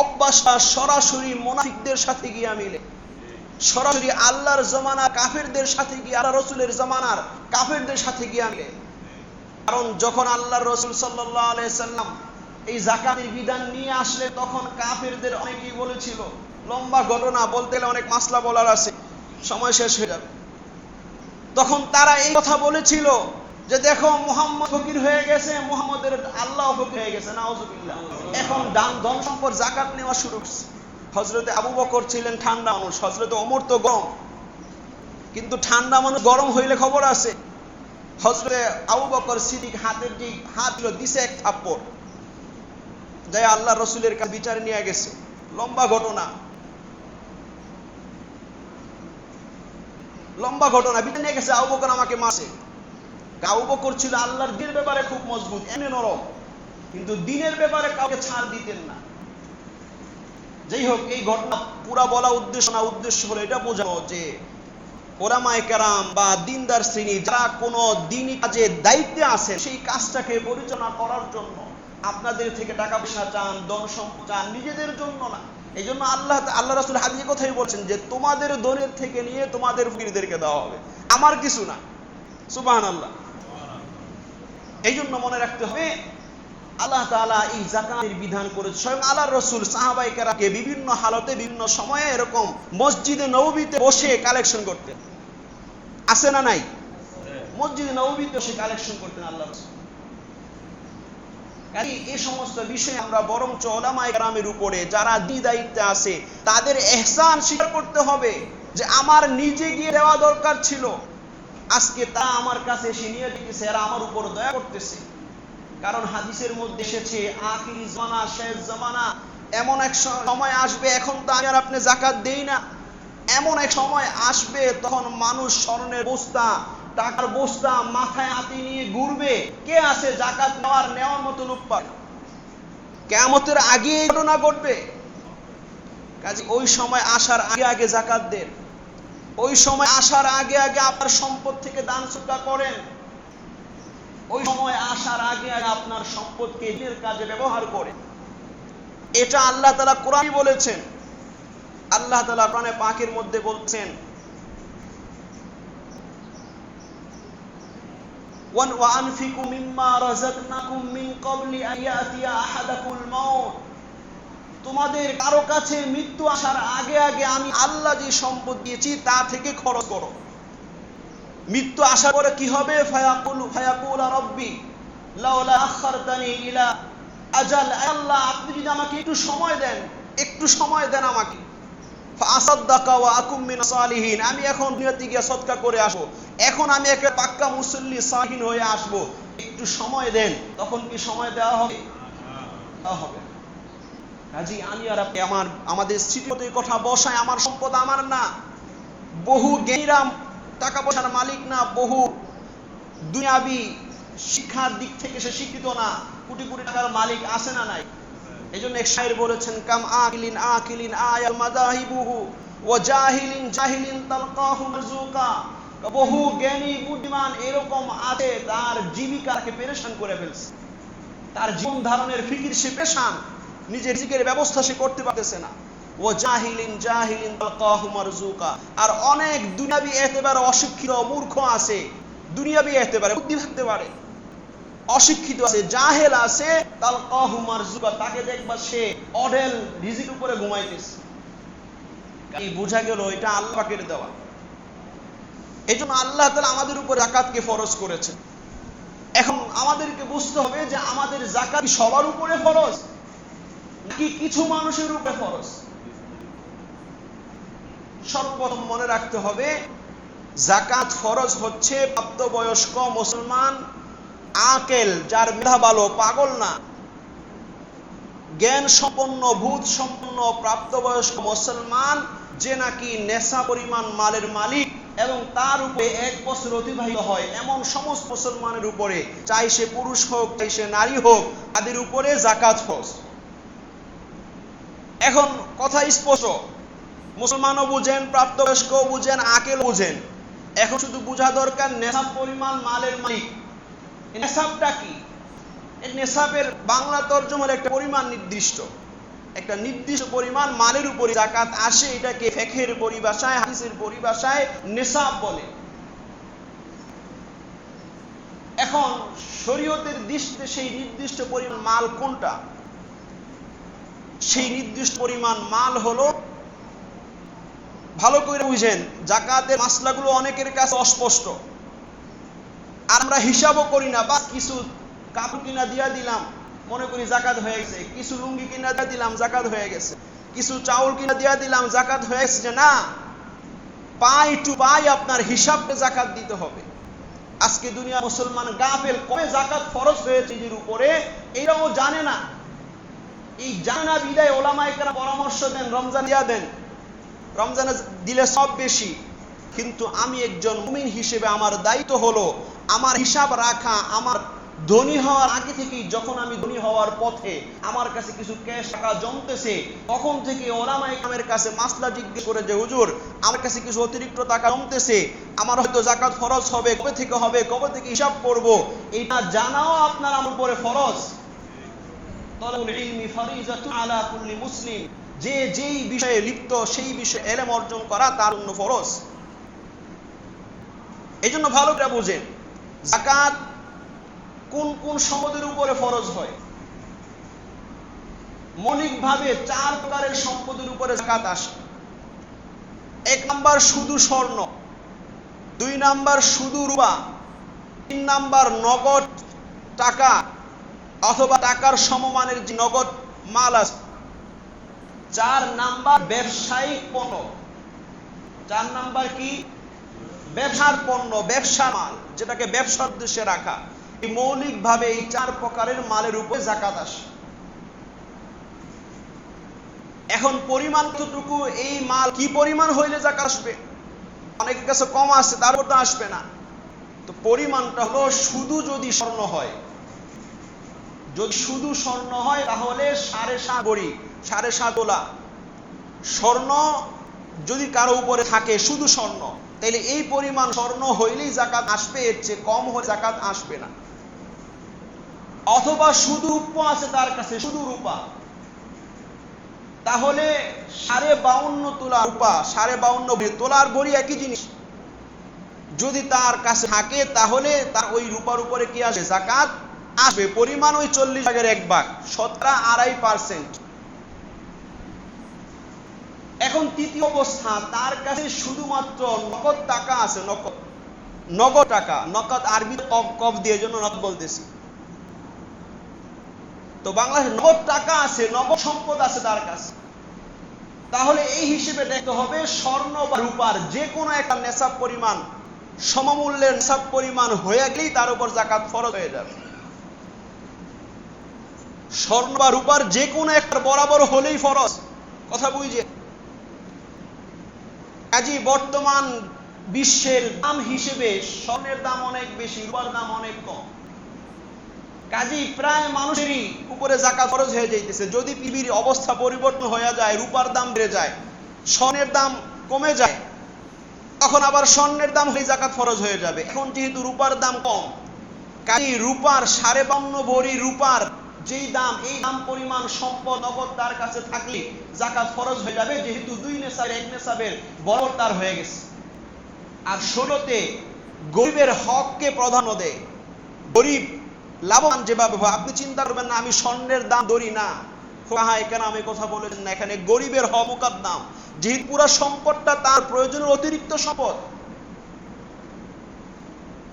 অভ্যাসটা সরাসরি মুনাফিকদের সাথে গিয়ে মিলে, সরাসরি আল্লাহর জমানা কাফেরদের সাথে গিয়ে, আল্লাহ রাসূলের জমানার কাফেরদের সাথে গিয়ে মিলে। কারণ যখন আল্লাহর রাসূল সাল্লাল্লাহু আলাইহি সাল্লাম এই যাকাতের বিধান নিয়ে আসলে তখন কাফেরদের অনেকেই বলেছিল, লম্বা ঘটনা বলতে গেলে অনেক মাসলা বলার আছে, সময় শেষ হয়ে যাবে। তখন তারা এই কথা বলেছিল যে দেখো মুহাম্মদ ফকির হয়ে গেছে, মুহাম্মদের আল্লাহ ফকির হয়ে গেছে। নাউজুবিল্লাহ। এখন দান ধন সম্পদ যাকাত নেওয়া শুরু করছে। হযরতে আবু বকর ছিলেন ঠান্ডা মানুষ, হযরতে ওমর তো গরম, কিন্তু ঠান্ডা মানুষ গরম হইলে খবর আছে। হযরতে আবু বকর সিদ্দিক হাতের যে হাত ছিল দিছে এক থাপ্পড়, যাই আল্লাহ রাসূলের কাছে বিচার নিয়ে গেছে। লম্বা ঘটনা, লম্বা ঘটনা। বিচার নিয়ে গেছে, আবু বকর আমাকে মারছে। আবু বকর ছিল আল্লাহর দিনের ব্যাপারে খুব মজবুত, এমনি নরম, কিন্তু দিনের ব্যাপারে কাউকে ছাড় দিতেন না। যাই হোক, এই ঘটনা পুরা বলা উদ্দেশ্য না, উদ্দেশ্য হলো এটা বোঝানো যে উলামায়ে কেরাম বা দিনদার শ্রেণী যারা কোনো দ্বীনি কাজে দায়িত্বে আছেন, সেই কাজটাকে পরিচালনা করার জন্য আপনাদের থেকে টাকা পয়সা চান, ধন সম্পদ চান, নিজেদের জন্য না। এই জন্য আল্লাহ রাসূল হাদিসে কথাই বলছেন যে তোমাদের ধনের থেকে নিয়ে তোমাদের ফকিরদেরকে দেওয়া হবে, আমার কিছু না। সুবহানাল্লাহ। এই জন্য মনে রাখতে হবে আল্লাহ তাআলা এই যাকাতের বিধান করেছে। স্বয়ং আল্লাহর রাসূল সাহাবায়ে কেরামকে বিভিন্ন হালতে বিভিন্ন সময়ে এরকম মসজিদে নববীতে বসে কালেকশন করতেন। আছে না নাই? মসজিদে নববীতে বসে কালেকশন করতেন আল্লাহর রাসূল। এই সমস্ত বিষয়ে আমরা বরঞ্চ উলামায়ে কেরামের উপরে যারা দায়িত্বে আছে তাদের ইহসান স্বীকার করতে হবে যে আমার নিজে গিয়ে দেওয়া দরকার ছিল, আজকে তা আমার কাছে এসে নিয়ে দিতেছে, এরা আমার উপর দয়া করতেছে। কারণ হাদিসের মধ্যে এসেছে আখির জামানা, শেষ জামানা, এমন এক সময় আসবে, এখন তো আমি আর আপনি যাকাত দেই না, এমন এক সময় আসবে তখন মানুষ স্বর্ণের বস্তা, টাকার বস্তা মাথায় হাতে নিয়ে ঘুরবে, কে আছে যাকাত নেওয়ার মতো লোক পাবে। কিয়ামতের আগে এই ঘটনা ঘটবে। কাজে ওই সময় আসার আগে আগে যাকাত দেন, ওই সময় আসার আগে আগে আপনার সম্পদ থেকে দান সদকা করেন, ওই সময় আসার আগে আগে আপনার সম্পদকে দিনের কাজে ব্যবহার করেন। এটা আল্লাহ তাআলা কোরআনে বলেছেন। আল্লাহ তাআলা কোরআনে পাকের মধ্যে বলছেন ওয়ানফিকু মিম্মা রাযাকনাকুম মিন ক্বাবলি আন ইয়াতিয়া আহাদাকুল মাউত, তোমাদের কারো কাছে মৃত্যু আসার আগে আগে আমি আল্লাহ যে সম্পদ দিয়েছি তা থেকে খরচ করো। মৃত্যু আসার পরে কি হবে? ফায়াকুল রাব্বি লাউলা আখারতানি ইলা আজাল, আল্লাহ আপনি যদি আমাকে একটু সময় দেন, একটু সময় দেন আমাকে, ফাআসাদদাকা ওয়া আকুম মিনাস সালিহিন, আমি এখন দুনিয়াতে গিয়ে সদকা করে আসবো, এখন আমি একটা পাক্কা মুসল্লি সালিহিন হয়ে আসবো, একটু সময় দেন। তখন কি সময় দেওয়া হবে? দেওয়া হবে। কাজী আমি আর আপনি আমাদের স্মৃতিতে কথা বসায়, আমার সম্পদ আমার না। বহু জ্ঞানীরা টাকা পয়সার মালিক না, বহু দুনিয়াবি শিক্ষার দিক থেকে সে শিক্ষিত না, কোটি কোটি টাকার মালিক আছে না নাই? এইজন্য এক শায়ের বলেছেন কাম আকিলিন আয়াল মাদাহিবুহু ওয়া জাহিলিন তালকাহু মারজুকা, বহু জ্ঞানী বুদ্ধিমান এরকম আছে তার জীবিকাকে পেরেশান করে ফেলছে, তার জীবন ধারণের ফিকির সে পেরেশান, নিজের রিজিকের ব্যবস্থা সে করতে পারতেছে না। ও জাহিলিন তালকাহু মারজুকা, আর অনেক দুনিয়াবি এতেবারে অশিক্ষিত মূর্খ আছে, দুনিয়াবি এতেবারে বুদ্ধি থাকতে পারে, অশিক্ষিত আছে, জাহেল আছে, তালকাহু মারজুকা, তাকে দেখবা সে অঢেল রিজিক উপরে ঘুমাইতেছে। এই বোঝা গেল এটা আল্লাহ পাকের দেওয়া। এই জন্য আল্লাহ তাআলা আমাদের উপর যাকাতকে ফরজ করেছেন। এখন আমাদেরকে বুঝতে হবে যে আমাদের যাকাত সবার উপরে ফরজ নাকি কিছু মানুষের উপরে ফরজ। সর্বপ্রথম মনে রাখতে হবে যাকাত ফরজ হচ্ছে প্রাপ্তবয়স্ক মুসলমান, আকেল, যার মেধা ভালো, পাগল না, জ্ঞান সম্পন্ন, বুধ সম্পন্ন প্রাপ্তবয়স্ক মুসলমান, যে নাকি নেশা পরিমাণ মালের মালিক এবং তার উপরে 1 বছর অতিবাহিত হয়, এমন সমস্ত মুসলমানের উপরে, চাই সে পুরুষ হোক চাই সে নারী হোক, তাদের উপরে যাকাত ফরজ। এখন কথা স্পষ্ট, মুসলমানও বুঝেন, প্রাপ্তবয়স্কও বুঝেন, আকেল বুঝেন। এখন শুধু বোঝা দরকার নেশাব পরিমাণ মালের মালিক। নেশাবটা কি? এই নেশাবের বাংলা তরজমার একটা পরিমাণ নির্দিষ্ট, একটা নির্দিষ্ট পরিমাণ মালের উপরে যাকাত আসে। এটাকে ফিকহের পরিভাষায়, হাদিসের পরিভাষায় নেশাব বলে। এখন শরীয়তের দৃষ্টিতে সেই নির্দিষ্ট পরিমাণ মাল কোনটা? সেই নির্দিষ্ট পরিমাণ মাল হলো, ভালো করে বুঝেন, যাকাতের মাসলাগুলো অনেকের কাছে অস্পষ্ট, আর আমরা হিসাবও করি না। বা কিছু কাপড় কিনা দিয়া দিলাম, মনে করি যাকাত হয়ে গেছে। কিছু লুঙ্গি কিনা দিয়া দিলাম, যাকাত হয়ে গেছে। কিছু চাউল কিনা দিয়া দিলাম, যাকাত হয়ে গেছে। না, পাই টু পাই আপনার হিসাবে যাকাত দিতে হবে। আজকে দুনিয়া মুসলমান গাফেল, কবে যাকাত ফরজ হয়েছে নিজের উপরে এটাও জানে না। এই জানা বিদায় ওলামায়ে কেরাম পরামর্শ দেন রমজান দিয়া দেন, রমজানে দিলে সব বেশি। কিন্তু আমি একজন মুমিন হিসেবে আমার দায়িত্ব হলো আমার হিসাব রাখা। আমার ধনী হওয়ার আগে থেকেই, যখন আমি ধনী হওয়ার পথে আমার কাছে কিছু ক্যাশ টাকা জমতেছে, তখন থেকে ওলামায়ে কেরামের কাছে মাসলা জিজ্ঞেস করে যে হুজুর আমার কাছে কিছু অতিরিক্ত টাকা জমতেছে, আমার হয়তো যাকাত ফরজ হবে, কবে থেকে হবে, কবে থেকে হিসাব করব, এটা জানাও আপনার আমার উপরে ফরজ। তালাবুল ইলমি ফারিজাতুন আলা কুল্লি মুসলিম, যে যেই বিষয়ে লিপ্ত সেই বিষয়ে ইলম অর্জন করা তার জন্য ফরজ। এইজন্য ভালো করে বুঝেন যাকাত কোন কোন সম্পদের উপরে ফরজ হয়। মৌলিকভাবে 4 প্রকারের সম্পদের উপরে যাকাত আসে। 1 নাম্বার শুধু স্বর্ণ, 2 নাম্বার শুধু রূপা, 3 নাম্বার নগদ টাকা অথবা টাকার সমমানের যে নগদ মাল আছে, 4 নাম্বার ব্যবসায়িক পণ্য। 4 নাম্বার কি? ব্যবসার পণ্য, ব্যবসা মাল, যেটাকে ব্যবসার উদ্দেশ্যে রাখা। এই মৌলিকভাবে এই 4 প্রকারের মালের উপরে যাকাত আসে। এখন পরিমাণ কতটুকু, এই মাল কি পরিমাণ হইলে যাকাত আসবে? অনেকের কাছে কম আছে, তার উপর তো আসবে না। তো পরিমাণটা হলো, শুধু যদি স্বর্ণ হয়, যদি শুধু স্বর্ণ হয় তাহলে 7.5 ভরি, 7.5 তোলা স্বর্ণ যদি কারো উপরে থাকে, শুধু স্বর্ণ, তাহলে এই পরিমাণ স্বর্ণ হইলেই যাকাত আসবে, এর চেয়ে কম হলে যাকাত আসবে না। অথবা শুধু রূপা আছে তার কাছে, শুধু রূপা, তাহলে 52.5 তোলা রূপা, 52.5 তোলার ভরি একই জিনিস যদি তার কাছে থাকে, তাহলে তার ওই রূপার উপরে কি আসে? যাকাত আসবে। পরিমাণ ওই 40 ভাগের 1 ভাগ, 17.5%। এখন তৃতীয় অবস্থা, তার কাছে শুধুমাত্র নগদ টাকা আছে, নগদ টাকা, নগদ আরবি কব দিয়ে জন্য নগদ বলতেছি। তো বাংলাদেশে নগদ টাকা আছে, নগদ সম্পদ আছে তার কাছে, তাহলে এই হিসেবে দেখতে হবে স্বর্ণ বা রূপার যে কোনো একটা নেশাব পরিমাণ, সমমূল্যের নেশাব পরিমাণ হয়ে গেলেই তার উপর যাকাত ফরজ হয়ে যাবে। স্বর্ণ বা রূপার যে কোনো একটা বরাবর হলেই ফরজ। কথা বুঝে? কাজী বর্তমান বিশ্বের দাম হিসেবে স্বর্ণের দাম অনেক বেশি, রূপার দাম অনেক কম। কাজী প্রায় মানুষেরই উপরে যাকাত ফরজ হয়ে যাইতেছে। যদি পৃথিবীর অবস্থা পরিবর্তন হয়ে যায়, রূপার দাম বেড়ে যায়, স্বর্ণের দাম কমে যায়, তখন আবার স্বর্ণের দাম হয়ে যাকাত ফরজ হয়ে যাবে। এখন যেহেতু রূপার দাম কম, কাজী রূপার 52.5 ভরি রূপার যেই দাম, এই দাম পরিমাণ সম্পদ নগদ তার কাছে থাকলে যাকাত ফরজ হয়ে যাবে, যেহেতু 2 নেশাবের 1 নেশাবের বরাবর তার হয়ে গেছে। আর শরীয়তে গরিবের হককে প্রাধান্য দেয়। গরিব লাভবান যেভাবে হয়, আপনি চিন্তা করবেন না আমি স্বর্ণের দাম ধরি না, এখানে আমি কথা বলেছেন না, এখানে গরিবের হক মুকদ্দম, যেহেতু পুরো সম্পদটা তার প্রয়োজনের অতিরিক্ত সম্পদ।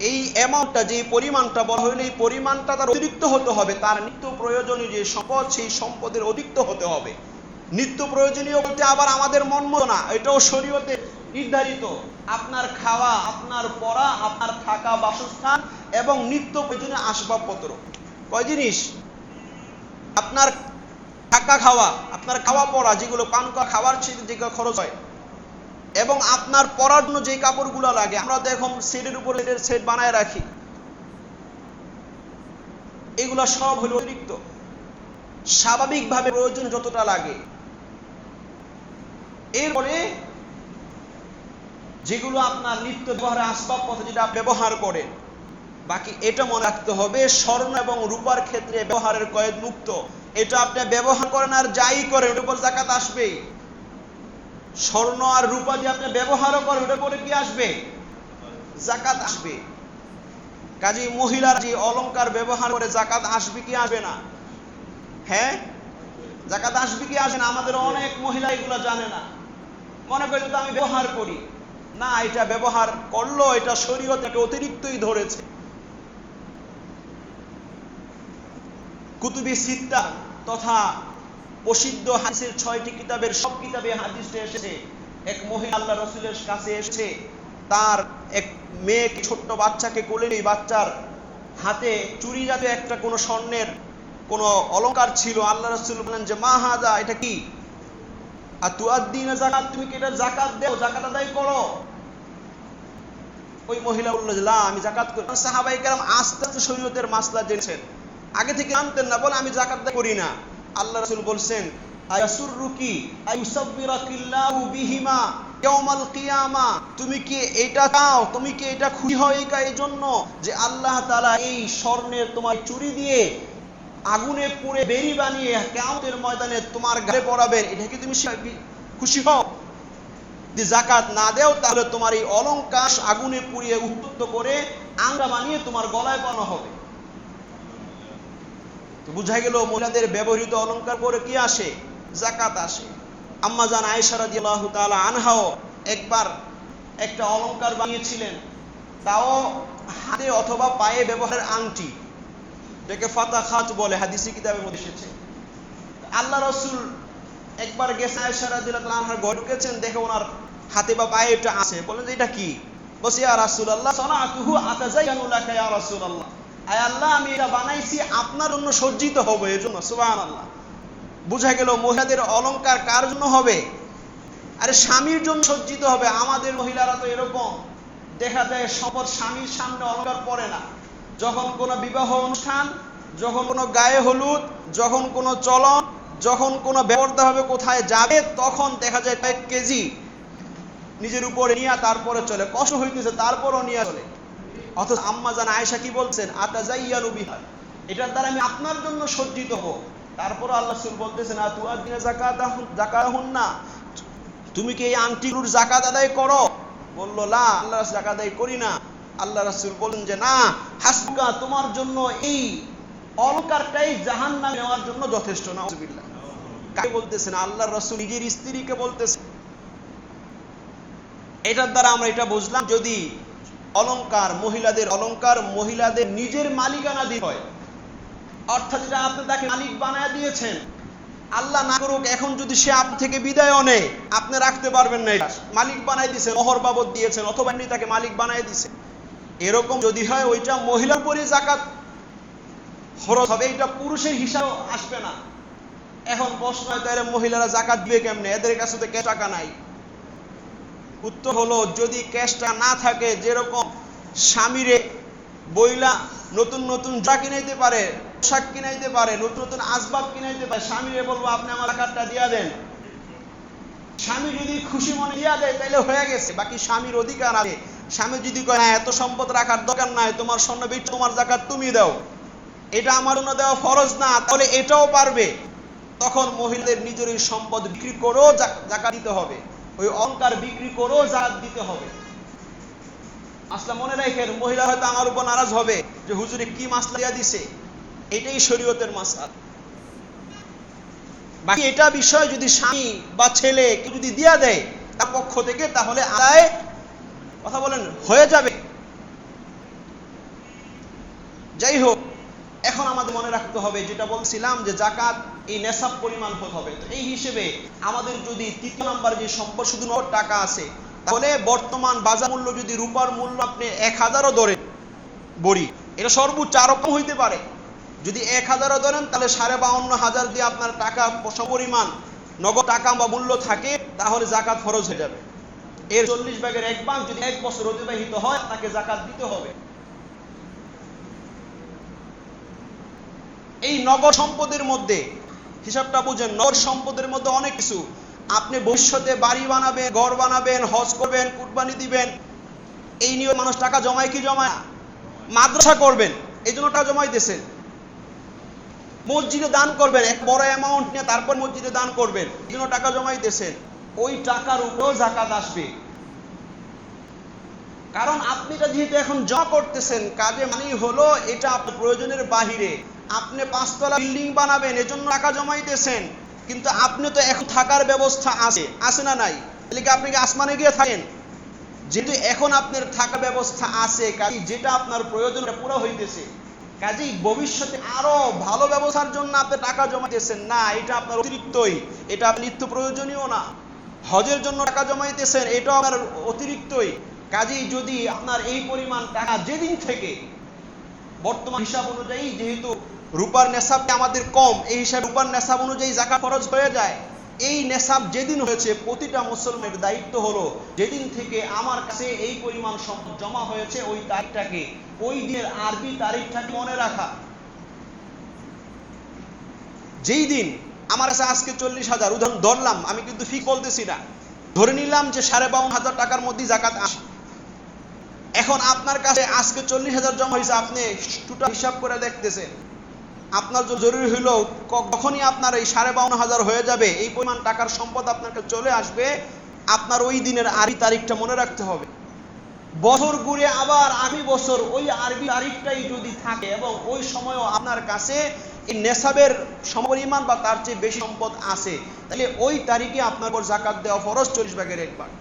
এই অ্যামাউন্টটা, যে পরিমাণটা বলা হলো, এই পরিমাণটা তার অতিরিক্ত হতে হবে। তার নিত্য প্রয়োজনীয় যে সম্পদ, সেই সম্পদের অতিরিক্ত হতে হবে। নিত্য প্রয়োজনীয় বলতে আবার আমাদের মন মতো না, এটাও শরীয়তে নির্ধারিত। আপনার খাওয়া, আপনার পড়া, আপনার থাকা বাসস্থান এবং নিত্য প্রয়োজনীয় আসবাবপত্র, কয় জিনিস? আপনার থাকা খাওয়া, আপনার খাওয়া পড়া, যেগুলো পান করা খাওয়ার যেগুলো খরচ হয়, এবং আপনার পরার জন্য যে কাপড়গুলো লাগে, আমরা তো এখন সেটের উপরে সেট বানায় রাখি, এগুলো সব হলো অতিরিক্ত। স্বাভাবিকভাবে প্রয়োজন যতটা লাগে। এরপরে যেগুলো আপনার নিত্য ব্যবহারের আসবাবপত্র, যেটা ব্যবহার করেন, বাকি এটা মনে রাখতে হবে, স্বর্ণ এবং রূপার ক্ষেত্রে ব্যবহারের কয়েদ মুক্ত। এটা আপনি ব্যবহার করেন আর যাই করেন, ওটার উপর যাকাত আসবেই। স্বর্ণ আর রূপা যে আপনি ব্যবহারও করেন, ওটার উপরে কি আসবে? যাকাত আসবে। কাজেই মহিলারা যে অলংকার ব্যবহার করে, যাকাত আসবে কি আসবে না? হ্যাঁ, যাকাত আসবে কি আসবে না? আমাদের অনেক মহিলা এগুলো জানে না, মনে করে তো আমি ব্যবহার করি না। এটা ব্যবহার করলো, এটা শরীয়তকে অতিরিক্তই ধরেছে। কুতুবি সিত্তা তথা প্রসিদ্ধ হাদিসের 6টি কিতাবের সব কিতাবে হাদিসে এসেছে, এক মহিলা আল্লাহ রাসূলের কাছে এসেছে, তার এক মেয়েকে, ছোট্ট বাচ্চাকে কোলে নিয়ে, বাচ্চার হাতে চুরি জাতীয় একটা কোনো স্বর্ণের কোনো অলংকার ছিল। আল্লাহ রাসূল বললেন যে, মা হাযা, এটা কি? আতুআদ্দিনা যাকাত, তুমি কি এটা যাকাত দাও, যাকাত আদায় করো? ওই মহিলা বলল যে, লা, আমি যাকাত করি না। সাহাবায়ে কেরাম আস্তে আস্তে শরীয়তের মাসলা জেনেছেন, আগে থেকে জানতেন না, বলে আমি যাকাত আদায় করি না। আল্লাহ রাসূল বলছেন, আয়াসুররুকি আয়ুসাব্বিরাকিল্লাহু বিহিমা ইয়াউমাল কিয়ামা, তুমি কি এটা চাও, তুমি কি এটা খুশি হও এই জন্য যে আল্লাহ তাআলা এই স্বর্ণের তোমার চুরি দিয়ে আগুনে পুড়ে বেরি বানিয়ে কিয়ামতের ময়দানে তোমার গায়ে পরাবেন, এটা কি তুমি খুশি হও? যদি যাকাত না দেও, তাহলে তোমার এই অলংকার আগুনে পুড়িয়ে উত্তপ্ত করে আংটা বানিয়ে তোমার গলায় পরানো হবে। তো বুঝা গেল, মহিলাদের ব্যবহৃত অলংকার করে কি আসে? যাকাত আসে। আম্মা জান আয়েশা রাদিয়াল্লাহু তাআলা আনহাও একবার একটা অলংকার বানিয়েছিলেন, তাও হাতে অথবা পায়ে ব্যবহারের আংটি, যাকে ফাতা খাত বলে, হাদিসি কিতাবের মধ্যে এসেছে। আল্লাহ রাসূল একবার গেছেন, আয়েশা রাদিয়াল্লাহু তাআলা আনহার ঘরে ঢুকেছেন, দেখে ওনার হাতে বা পায়ে এটা আছে। বলেন যে, এটা কি? বলছে, ইয়া রাসূলুল্লাহ সানাতুহু আতাজায়ানু লাকা ইয়া রাসূলুল্লাহ, আয় আল্লাহ, আমি এটা বানাইছি আপনার জন্য সজ্জিত হবে, এর জন্য। সুবহানাল্লাহ। বুঝা গেল, মহিলাদের অলংকার কার জন্য হবে? আরে স্বামীর জন্য সজ্জিত হবে। আমাদের মহিলারা তো এরকম দেখা যায়, সম্পদ স্বামীর সামনে অলংকার পরে না। যখন কোনো বিবাহ অনুষ্ঠান, যখন কোনো গায়ে হলুদ, যখন কোনো চলন, যখন কোনো ব্যবস্থা হবে, কোথায় যাবে, তখন দেখা যায় কয়েক কেজি নিজের উপরে নিয়ে তারপরে চলে। কষ্ট হইতেছে, তারপরও নিয়ে চলে। অথচ আম্মা জান আয়েশা কি বলছেন? আতাজাইয়ানু বিহা, এটার দ্বারা আমি আপনার জন্য সজ্জিত হব। তারপর আল্লাহ রাসূল বলতেছেন, আতুআদ্দিনা যাকাতাহুন্না, তুমি কি এই আংটিগুলোর যাকাত আদায় করো? বলল, লা, আল্লাহ রাসূল যাকাত আদায় করি না। আল্লাহ রাসূল বলেন যে, না, হাসবুকা, তোমার জন্য এই অলংকারটাই জাহান্নামে নেওয়ার জন্য যথেষ্ট। নাউযুবিল্লাহ। কাকে বলতেছেন? আল্লাহর রাসূল নিজের স্ত্রীকে বলতেছেন। এটার দ্বারা আমরা এটা বুঝলাম, যদি অলংকার, মহিলাদের অলংকার মহিলাদের নিজের মালিকানাধীন হয়, অর্থাৎ যেটা আপনি তাকে মালিক বানায় দিয়েছেন, আল্লাহ না করুক এখন যদি সে আপ থেকে বিদায়ও নেয়, আপনি রাখতে পারবেন না। এটা মালিক বানায় দিয়েছেন, মোহর বাবদ দিয়েছেন, অথবা এমনি তাকে মালিক বানায় দিয়েছেন। এরকম যদি হয়, ওইটা মহিলার উপরই যাকাত খরচ হবে, এটা পুরুষের হিসাব আসবে না। এখন প্রশ্ন হয়, তাহলে মহিলারা যাকাত দিবে কেমনে? এদের কাছে তো ক্যাশ টাকা নাই। উত্তর হলো, যদি ক্যাশটা না থাকে, যেরকম স্বামীরে বইলা নতুন নতুন যা কিনাইতে পারে, পোশাক কিনাইতে পারে, নতুন নতুন আসবাব কিনাইতে পারে, স্বামীরে বলবো আপনি আমার যাকাতটা দিয়া দেন। স্বামী যদি খুশি মনে দিয়া দেয়, তাহলে হয়ে গেছে। বাকি স্বামীর অধিকার আছে। স্বামী যদি কয়, না, এত সম্পদ রাখার দরকার নাই, তোমার স্বর্ণ বেচে তোমার যাকাত তুমি দাও, এটা আমার জন্য দেওয়া ফরজ না, তাহলে এটাও পারবে। তখন মহিলাদের নিজের সম্পদ বিক্রি করেও যাকাত দিতে হবে, ওই অলংকার বিক্রি করেও যাকাত দিতে হবে। মাসলা মনে রাখেন, মহিলা হয়তো আমার উপর নারাজ হবে যে হুজুরে কি মাসলা দিয়া দিছে, এটাই শরীয়তের মাসলা। বাকি এটা বিষয় যদি স্বামী বা ছেলে কেউ যদি দিয়া দেয় তার পক্ষ থেকে, তাহলে আদায়, কথা বলেন, হয়ে যাবে। যাই হোক, এখন আমাদের মনে রাখতে হবে যেটা বলছিলাম যে জাকাত এই নেশাব পরিমাণ হতে হবে। তো এই হিসেবে আমাদের যদি তৃতীয় নাম্বার যে সম্পদ শুধু নগদ টাকা আছে, তাহলে বর্তমান বাজার মূল্য যদি রূপার মূল্য আপনি 1000ও ধরেন, বড়ি এটা সর্বোচ্চ আরো কম হইতে পারে। যদি 1000ও ধরেন তাহলে 52,500 দিয়ে আপনার টাকা পরিমাণ নগদ টাকা বা মূল্য থাকে, তাহলে জাকাত ফরজ হয়ে যাবে। এর 40 ভাগের 1 ভাগ যদি 1 বছর অতিবাহিত হয়, তাকে জাকাত দিতে হবে। এই নগদ সম্পদের মধ্যে হিসাবটা বুঝেন, নগদ সম্পদের মধ্যে অনেক কিছু। আপনি ভবিষ্যতে বাড়ি বানাবেন, ঘর বানাবেন, হজ করবেন, কুরবানি দিবেন, এই নিয়ে মানুষ টাকা জমায় কি জমায়? মাদ্রাসা করবেন, এই জন্য টাকা জমাইতেছেন। মসজিদে দান করবেন, এক বড় অ্যামাউন্ট নিয়ে তারপর মসজিদে দান করবেন, এই জন্য টাকা জমাইতেছেন। ওই টাকার উপরেও জাকাত আসবে, কারণ আপনি এটা যেহেতু এখন জমা করতেছেন, কাজে মানেই হলো এটা আপনার প্রয়োজনের বাহিরে। আপনি 5 তলা বিল্ডিং বানাবেন, এজন্য টাকা জমাইতেছেন, কিন্তু আপনি তো এখন থাকার ব্যবস্থা আছে না নাই? তাহলে কি আপনি কি আসমানে গিয়ে থাকেন? যেহেতু এখন আপনার থাকার ব্যবস্থা আছে, কাজে যেটা আপনার প্রয়োজন পুরো হইতেছে, কাজেই ভবিষ্যতে আরো ভালো ব্যবস্থার জন্য আপনি টাকা জমাইতেছেন না, এটা আপনার অতিরিক্তই, এটা নিত্য প্রয়োজনীয় না। হজের জন্য টাকা জমাইতেছেন, এটাও আপনার অতিরিক্তই। কাজেই যদি আপনার এই পরিমাণ টাকা যেদিন থেকে বর্তমান হিসাব অনুযায়ী, যেহেতু রূপার নেশাবটা আমাদের কম, এই হিসাবে রূপার নেশাব অনুযায়ী জাকাত ফরজ হয়ে যায়। এই নেশাব যেদিন হয়েছে, প্রতিটা মুসলমানের দায়িত্ব হলো যেদিন থেকে আমার কাছে এই পরিমাণ সম্পদ জমা হয়েছে, ওই তারিখটাকে, ওই দিনের আরবি তারিখটাকে মনে রাখা। যেই দিন আমার কাছে আজকে 40,000, উদাহরণ ধরলাম, আমি কিন্তু ফিক বলতেছি না, ধরে নিলাম যে 52,500 টাকার মধ্যে জাকাত আসে। এখন আপনার কাছে আজকে 40,000 জমা হয়েছে, আপনি টোটাল হিসাব করে দেখতেছেন, আপনার জরুরি হইলো কখনই আপনার এই 52,500 হয়ে যাবে, এই পরিমাণ টাকার সম্পদ আপনার কাছে চলে আসবে, আপনার ওই দিনের আরবি তারিখটা মনে রাখতে হবে। বছর ঘুরে আবার আগামী বছর ওই আরবি তারিখটাই যদি থাকে এবং ওই সময়ও আপনার কাছে এই নেশাবের সমপরিমাণ বা তার চেয়ে বেশি সম্পদ আছে, তাহলে ওই তারিখে আপনার উপর জাকাত দেওয়া ফরজ 40 ভাগের 1 ভাগ।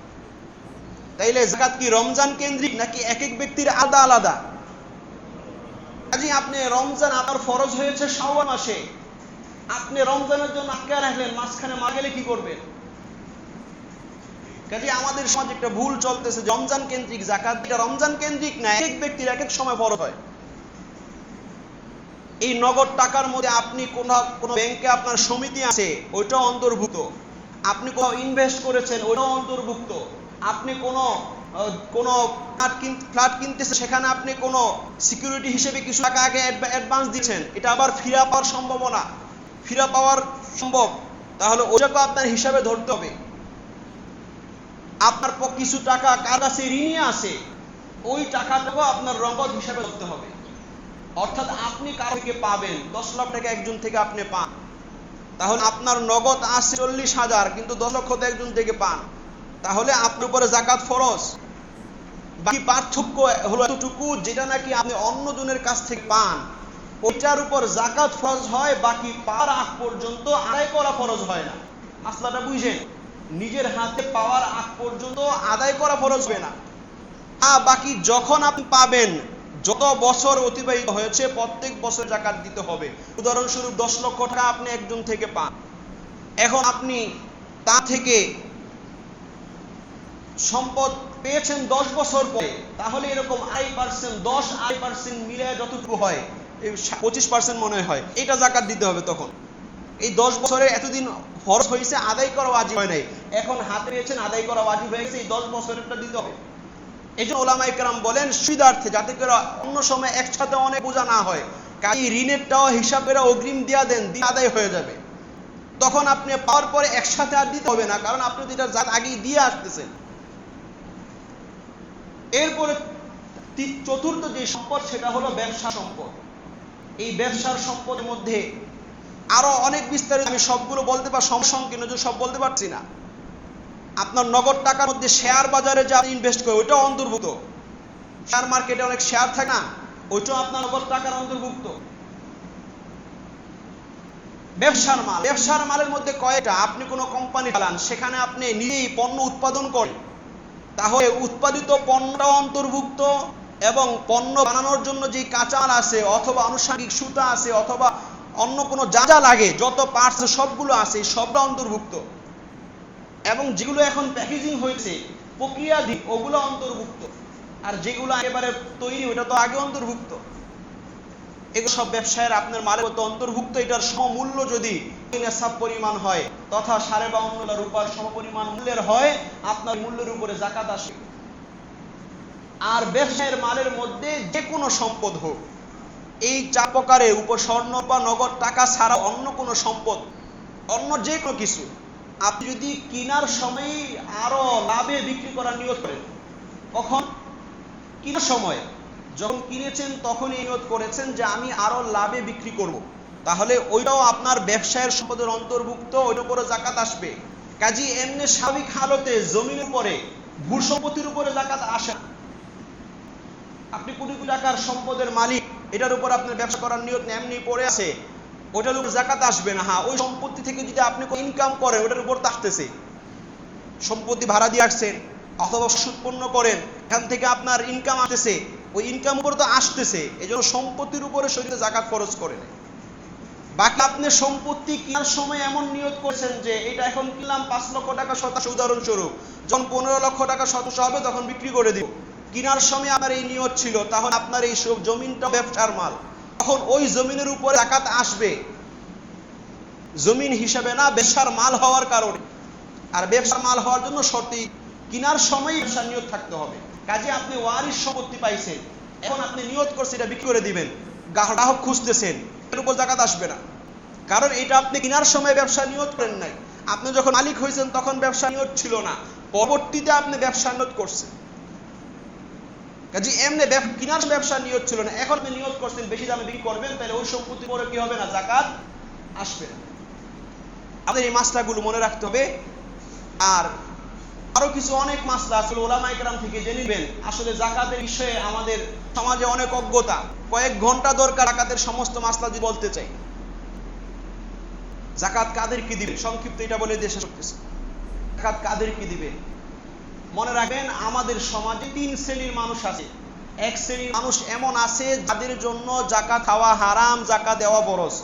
তাইলে জাকাত কি রমজান কেন্দ্রিক নাকি এক এক ব্যক্তির আলাদা আলাদা? কাজে আপনি রমজান আপনার ফরজ হয়েছে শাওয়াল মাসে, আপনি রমজানের জন্য আটকে রাখলেন, মাঝখানে মারা গেলে কি করবেন? কাজে আমাদের সমাজে একটা ভুল চলতেছে, রমজান কেন্দ্রিক জাকাত, এটা রমজান কেন্দ্রিক না, এক ব্যক্তির এক এক সময় ফরজ হয়। এই নগদ টাকার মধ্যে আপনি কোন ব্যাংকে আপনার সমিতি আছে, ওইটাও অন্তর্ভুক্ত। আপনি কোথাও ইনভেস্ট করেছেন, ওইটাও অন্তর্ভুক্ত। আপনি কোনো ফ্ল্যাট কিনতেছেন, সেখানে আপনি কোনো সিকিউরিটি হিসেবে কিছু টাকা আগে অ্যাডভান্স দিচ্ছেন, এটা আবার ফিরা পাওয়ার সম্ভব, তাহলে ওটাকে আপনার হিসাবে ধরতে হবে। আপনার কিছু টাকা কার কাছে ঋণী আছে, ওই টাকাটাকেও আপনার নগদ হিসাবে ধরতে হবে। অর্থাৎ আপনি কার থেকে পাবেন, 10 লাখ টাকা একজন থেকে আপনি পান, তাহলে আপনার নগদ আছে 40,000, কিন্তু 10 লক্ষ তো একজন থেকে পান, তাহলে আপনার উপরে জাকাত ফরজ। বাকি পার্থক্য হলো এতটুকু, যেটা নাকি আপনি অন্যজনের কাছ থেকে পান, ওইটার উপর জাকাত ফরজ হয়, বাকি পাওয়ার আগ পর্যন্ত আদায় করা ফরজ হয় না। মাসলাটা বুঝেন, নিজের হাতে পাওয়ার আগ পর্যন্ত আদায় করা ফরজ হবে না। বাকি যখন আপনি পাবেন, যত বছর অতিবাহিত হয়েছে, প্রত্যেক বছর জাকাত দিতে হবে। উদাহরণস্বরূপ 10 লক্ষ টাকা আপনি একজন থেকে পান, এখন আপনি তা থেকে সম্পদ পেয়েছেন 10 বছর পরে, তাহলে এরকম 2.5% মিলে যতটুকু হয়, 25% মনে হয়, এটা জাকাত দিতে হবে। তখন এই 10 বছরে এতদিন ফরজ হয়েছে, আদায় করা ওয়াজিব হয় নাই, এখন হাতে পেয়েছেন, আদায় করা ওয়াজিব হয়ে গেছে, এই 10 বছরেরটা দিতে হবে। এই জন্য ওলামায়ে কেরাম বলেন সুবিধার্থে, যাতে করে অন্য সময় একসাথে অনেক বোঝা না হয়, কাজে ঋণেরটাও হিসাব করে অগ্রিম দিয়া দেন, দিয়ে আদায় হয়ে যাবে। তখন আপনি পাওয়ার পরে একসাথে আর দিতে হবে না, কারণ আপনি তো এটা জাত আগেই দিয়ে আসতেছেন। এরপরে চতুর্থ যে সম্পদ, সেটা হলো ব্যবসা সম্পদ। এই ব্যবসার সম্পদের মধ্যে আরো অনেক বিস্তারিত, আমি সবগুলো বলতে পারি, সংকীর্ণ যে সব বলতে পারছি না। আপনার নগদ টাকার মধ্যে শেয়ার বাজারে যা ইনভেস্ট করে, ওইটাও অন্তর্ভুক্ত। শেয়ার মার্কেটে অনেক শেয়ার থাকে না, ওইটাও আপনার নগদ টাকার অন্তর্ভুক্ত। ব্যবসার মালের মধ্যে কয়টা, আপনি কোনো কোম্পানি চালান, সেখানে আপনি নিজেই পণ্য উৎপাদন করেন, তাহলে উৎপাদিত পণ্যটাও অন্তর্ভুক্ত এবং পণ্য বানানোর জন্য যে কাঁচামাল আছে অথবা আনুষঙ্গিক সুতা আছে অথবা অন্য কোনো যা যা লাগে যত পার্টস সবগুলো আছে সবটা অন্তর্ভুক্ত। এবং যেগুলো এখন প্যাকেজিং হয়েছে প্রক্রিয়াধীন ওগুলো অন্তর্ভুক্ত, আর যেগুলো একেবারে তৈরি ওটা তো আগে অন্তর্ভুক্ত। এগুলো সব ব্যবসায়ের আপনার মালের মতো অন্তর্ভুক্ত। এটার সমমূল্য যদি নিসাব পরিমাণ হয় তথা 52.5 রূপার সমপরিমাণ মূল্যের হয়, আপনার মূল্যের উপরে যাকাত আসে। আর ব্যবসায়ের মালের মধ্যে যে কোনো সম্পদ হোক, এই 4 প্রকারের উপর স্বর্ণ বা নগদ টাকা ছাড়া অন্য কোনো সম্পদ, অন্য যে কোনো কিছু আপনি যদি কেনার সময় আরো লাভে বিক্রি করার নিয়ত করেন, কখন? কেনার সময় যখন কিনেছেন তখনই নিয়ত করেছেন যে আমি আরো লাভে বিক্রি করব, তাহলে ওইটাও আপনার ব্যবসায়ের সম্পদের অন্তর্ভুক্ত, ওইটার উপরে যাকাত আসবে। কাজী এমনি স্বাভাবিক হালতে জমির উপরে ভূ সম্পত্তির উপরে যাকাত আসে না। আপনি কোটি কোটি টাকার সম্পদের মালিক, এটার উপর আপনার ব্যবসা করার নিয়ত এমনি পড়ে আছে, ওটার উপর যাকাত আসবে না। হ্যাঁ, ওই সম্পত্তি থেকে যদি আপনি কোনো ইনকাম করেন ওটার উপর তো আসতেছে। সম্পত্তি ভাড়া দিয়ে আসছেন অথবা উৎপন্ন করেন, এখান থেকে আপনার ইনকাম আসতেছে, ওই ইনকাম উপর তো আসতেছে, এই জন্য সম্পত্তির উপরে শরীরে যাকাত ফরজ করে নেয়। বাকি আপনি সম্পত্তি কেনার সময় এমন নিয়ত করেছেন যে এটা এখন কিনলাম 5 লক্ষ টাকা শতাংশ, উদাহরণস্বরূপ যখন 15 লক্ষ টাকা শতাংশ হবে তখন বিক্রি করে দিব, কেনার সময় আপনার এই নিয়ত ছিল, তাহলে আপনার এই সব জমিনটা ব্যবসার মাল, তখন ওই জমিনের উপরে যাকাত আসবে, জমিন হিসাবে না, ব্যবসার মাল হওয়ার কারণে। আর ব্যবসার মাল হওয়ার জন্য শর্ত কেনার সময় ব্যবসার নিয়ত থাকতে হবে। কাজে আপনি ওয়ারিশ সম্পত্তি পাইছেন, এখন আপনি নিয়ত করছেন এটা বিক্রি করে দিবেন, গ্রাহক খুঁজতেছেন, এর উপর যাকাত আসবে না, কারণ এটা আপনি কেনার সময় ব্যবসা নিয়ত করেন নাই। আপনি যখন মালিক হয়েছেন তখন ব্যবসা নিয়ত ছিল না, পরবর্তীতে আপনি ব্যবসা নিয়ত করছেন। কাজে এমনি কেনার ব্যবসা নিয়ত ছিল না, এখন আপনি নিয়ত করছেন বেশি দামে বিক্রি করবেন, তাহলে ওই সম্পত্তির পরে কি হবে না, যাকাত আসবে না। আমাদের এই মাসলাগুলো মনে রাখতে হবে। আর আরো কিছু অনেক মাসলা আছে, ওলামায়ে কেরাম থেকে জেনে নেবেন। আসলে যাকাতের বিষয়ে আমাদের সমাজে অনেক অজ্ঞতা, কয়েক ঘন্টা দরকার যাকাতের সমস্ত মাসলা যদি বলতে চাই। যাকাত কাদের কি দিবেন, সংক্ষিপ্ত এটা বলে দিয়ে শেষ করতেছি। যাকাত কাদের কি দিবেন মনে রাখবেন, আমাদের সমাজে 3 শ্রেণীর মানুষ আছে। এক শ্রেণীর মানুষ এমন আছে যাদের জন্য যাকাত খাওয়া হারাম, যাকাত দেওয়া ফরজ।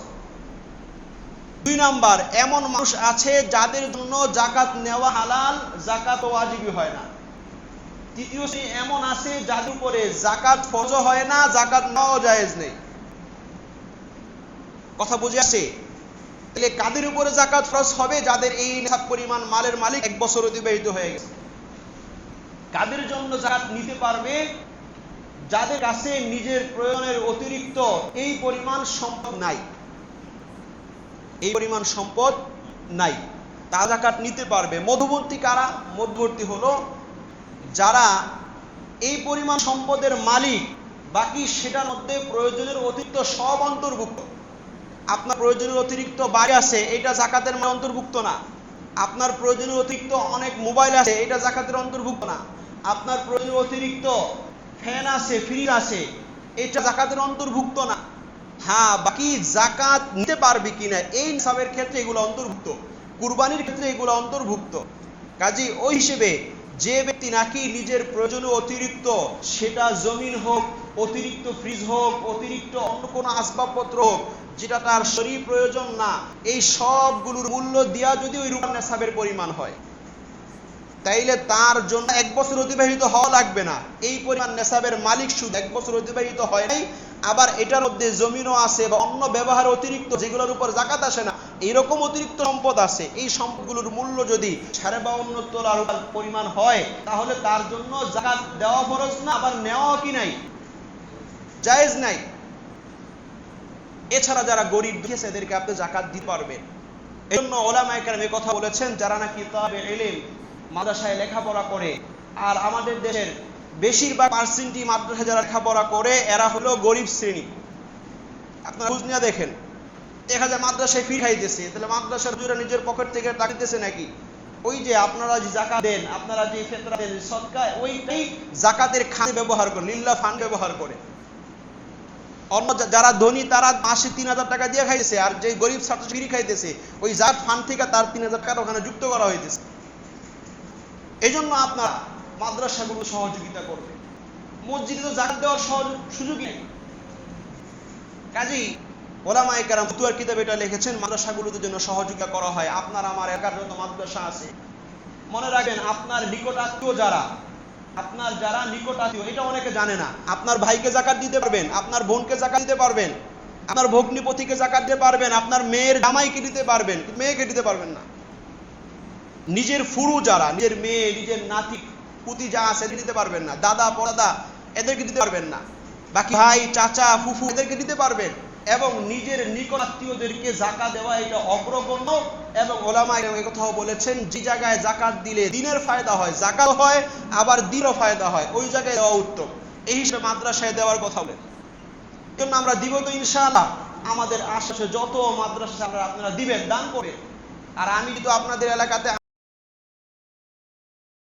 2 নাম্বার, এমন মানুষ আছে যাদের জন্য যাকাত নেওয়া হালাল, যাকাত ওয়াজিবই হয় না। 3য় শ্রেণী এমন আছে যাদের উপরে যাকাত ফরজ হয় না, যাকাত নেওয়া জায়েজ নেই। কথা বুঝে আসছে? তাহলে কাদের উপরে যাকাত ফরজ হবে? যাদের এই নিসাব পরিমাণ মালের মালিক 1 বছর অতিবাহিত হয়ে গেছে। কাদের জন্য যাকাত নিতে পারবে? যাদের কাছে নিজের প্রয়োজনের অতিরিক্ত এই পরিমাণ সম্পদ নাই, এই পরিমাণ সম্পদ নাই, তা যাকাত নিতে পারবে। মধ্যবর্তী কারা? মধ্যবর্তী হলো যারা এই পরিমাণ সম্পদের মালিক, বাকি সেটার মধ্যে প্রয়োজনের অতিরিক্ত সব অন্তর্ভুক্ত। আপনার প্রয়োজনের অতিরিক্ত বাড়ি আছে, এটা যাকাতের অন্তর্ভুক্ত না। আপনার প্রয়োজনের অতিরিক্ত অনেক মোবাইল আছে, এটা যাকাতের অন্তর্ভুক্ত না। আপনার প্রয়োজনের অতিরিক্ত ফ্যান আছে, ফ্রিজ আছে, এটা যাকাতের অন্তর্ভুক্ত না। হ্যাঁ, বাকি যাকাত নিতে পারবে কিনা এই নিসাবের ক্ষেত্রে এগুলো অন্তর্ভুক্ত, কুরবানির ক্ষেত্রে এগুলো অন্তর্ভুক্ত। কাজে ওই হিসেবে যে ব্যক্তি নাকি নিজের প্রয়োজনীয় অতিরিক্ত, সেটা জমিন হোক, অতিরিক্ত ফ্রিজ হোক, অতিরিক্ত অন্য কোনো আসবাবপত্র হোক, যেটা তার শরীর প্রয়োজন না, এই সবগুলোর মূল্য দিয়া যদি ওই রূপার নেসাবের পরিমাণ হয়, তাইলে তার জন্য 1 বছর অতিবাহিত হওয়া লাগবে না। এই পরিমাণ নেসাবের মালিক শুধু 1 বছর অতিবাহিত হয় নাই, আবার এটার মধ্যে জমিনও আছে বা অন্য ব্যবহার অতিরিক্ত যেগুলোর উপর যাকাত আসে না, এইরকম অতিরিক্ত সম্পদ আছে। এই সম্পদগুলোর মূল্য যদি 52.5 তোলা রূপার পরিমাণ হয়, তাহলে তার জন্য যাকাত দেওয়া ফরজ না, আবার নেওয়া কি নাই, জায়েজ নাই। এছাড়া যারা গরিব দুঃখী এদেরকে আপনি যাকাত দিতে পারবেন। এজন্য উলামায়ে কেরাম এই কথা বলেছেন, যারা নাকি তালিবে ইলম, মাদ্রাসায় লেখাপড়া করে, আর আমাদের দেশের বেশিরভাগ পার্সেন্টই মাদ্রাসায় যারা লেখাপড়া করে এরা হলো গরিব শ্রেণী। আপনারা খোঁজ নিয়ে দেখেন, দেখা যায় মাদ্রাসায় ফি খাইতেছে, তাহলে মাদ্রাসার হুজুরা নিজের পকেট থেকে টাকা দিতেছে নাকি? ওই যে আপনারা যে যাকাত দেন, আপনারা যে ফিতরা দেন, সদকা, ওইটাই যাকাতের খাতে ব্যবহার করে, লিল্লাহ ফান্ড ব্যবহার করে। অন্য যারা ধনী তারা মাসে 3000 টাকা দিয়ে খাইতেছে, আর যে গরিব ছাত্র ফ্রি খাইতেছে, ওই যার ফান্ড থেকে তার 3000 টাকা ওখানে যুক্ত করা হইতেছে। এই জন্য আপনার মাদ্রাসাগুলো সহযোগিতা করবে, মসজিদে তো যাকাত দেওয়ার সুযোগই নেই। কাজেই ওলামায়ে কেরাম ফতোয়ার কিতাবে এটা লিখেছেন, মাদ্রাসাগুলোতে জন্য সহযোগিতা করা হয়। আপনার আমার এলাকার যত মাদ্রাসা আছে, মনে রাখবেন আপনার নিকট আত্মীয় যারা, আপনার যারা নিকট আত্মীয়, এটা অনেকে জানে না, আপনার ভাইকে যাকাত দিতে পারবেন, আপনার বোনকে যাকাত দিতে পারবেন, আপনার ভগ্নিপতিকে যাকাত দিতে পারবেন, আপনার মেয়ের জামাইকে দিতে পারবেন, মেয়েকে দিতে পারবেন না। নিজের ফুরু যারা, নিজের মেয়ে, নিজের নাতি পুতি যা আছে দিতে পারবেন না। দাদা পরদাদা এদেরকে দিতে পারবেন না। বাকি ভাই চাচা ফুফু এদেরকে দিতে পারবেন। এবং নিজের নিকট আত্মীয়দেরকে যাকাত দেওয়া এটা অগ্রগণ্য। এবং ওলামায়ে কেরাম কথাও বলেছেন, যে জায়গায় যাকাত দিলে দিনের ফায়দা হয়, যাকাত হয়, আবার দিনও ফায়দা হয়, ওই জায়গায় দেওয়া উত্তম। এই হিসেবে মাদ্রাসায় দেওয়ার কথা বলেন। এই জন্য আমরা দিব তো ইনশাআল্লাহ। আমাদের আশেপাশে যত মাদ্রাসা আপনারা দিবেন, দান করে। আর আমি কিন্তু আপনাদের এলাকাতে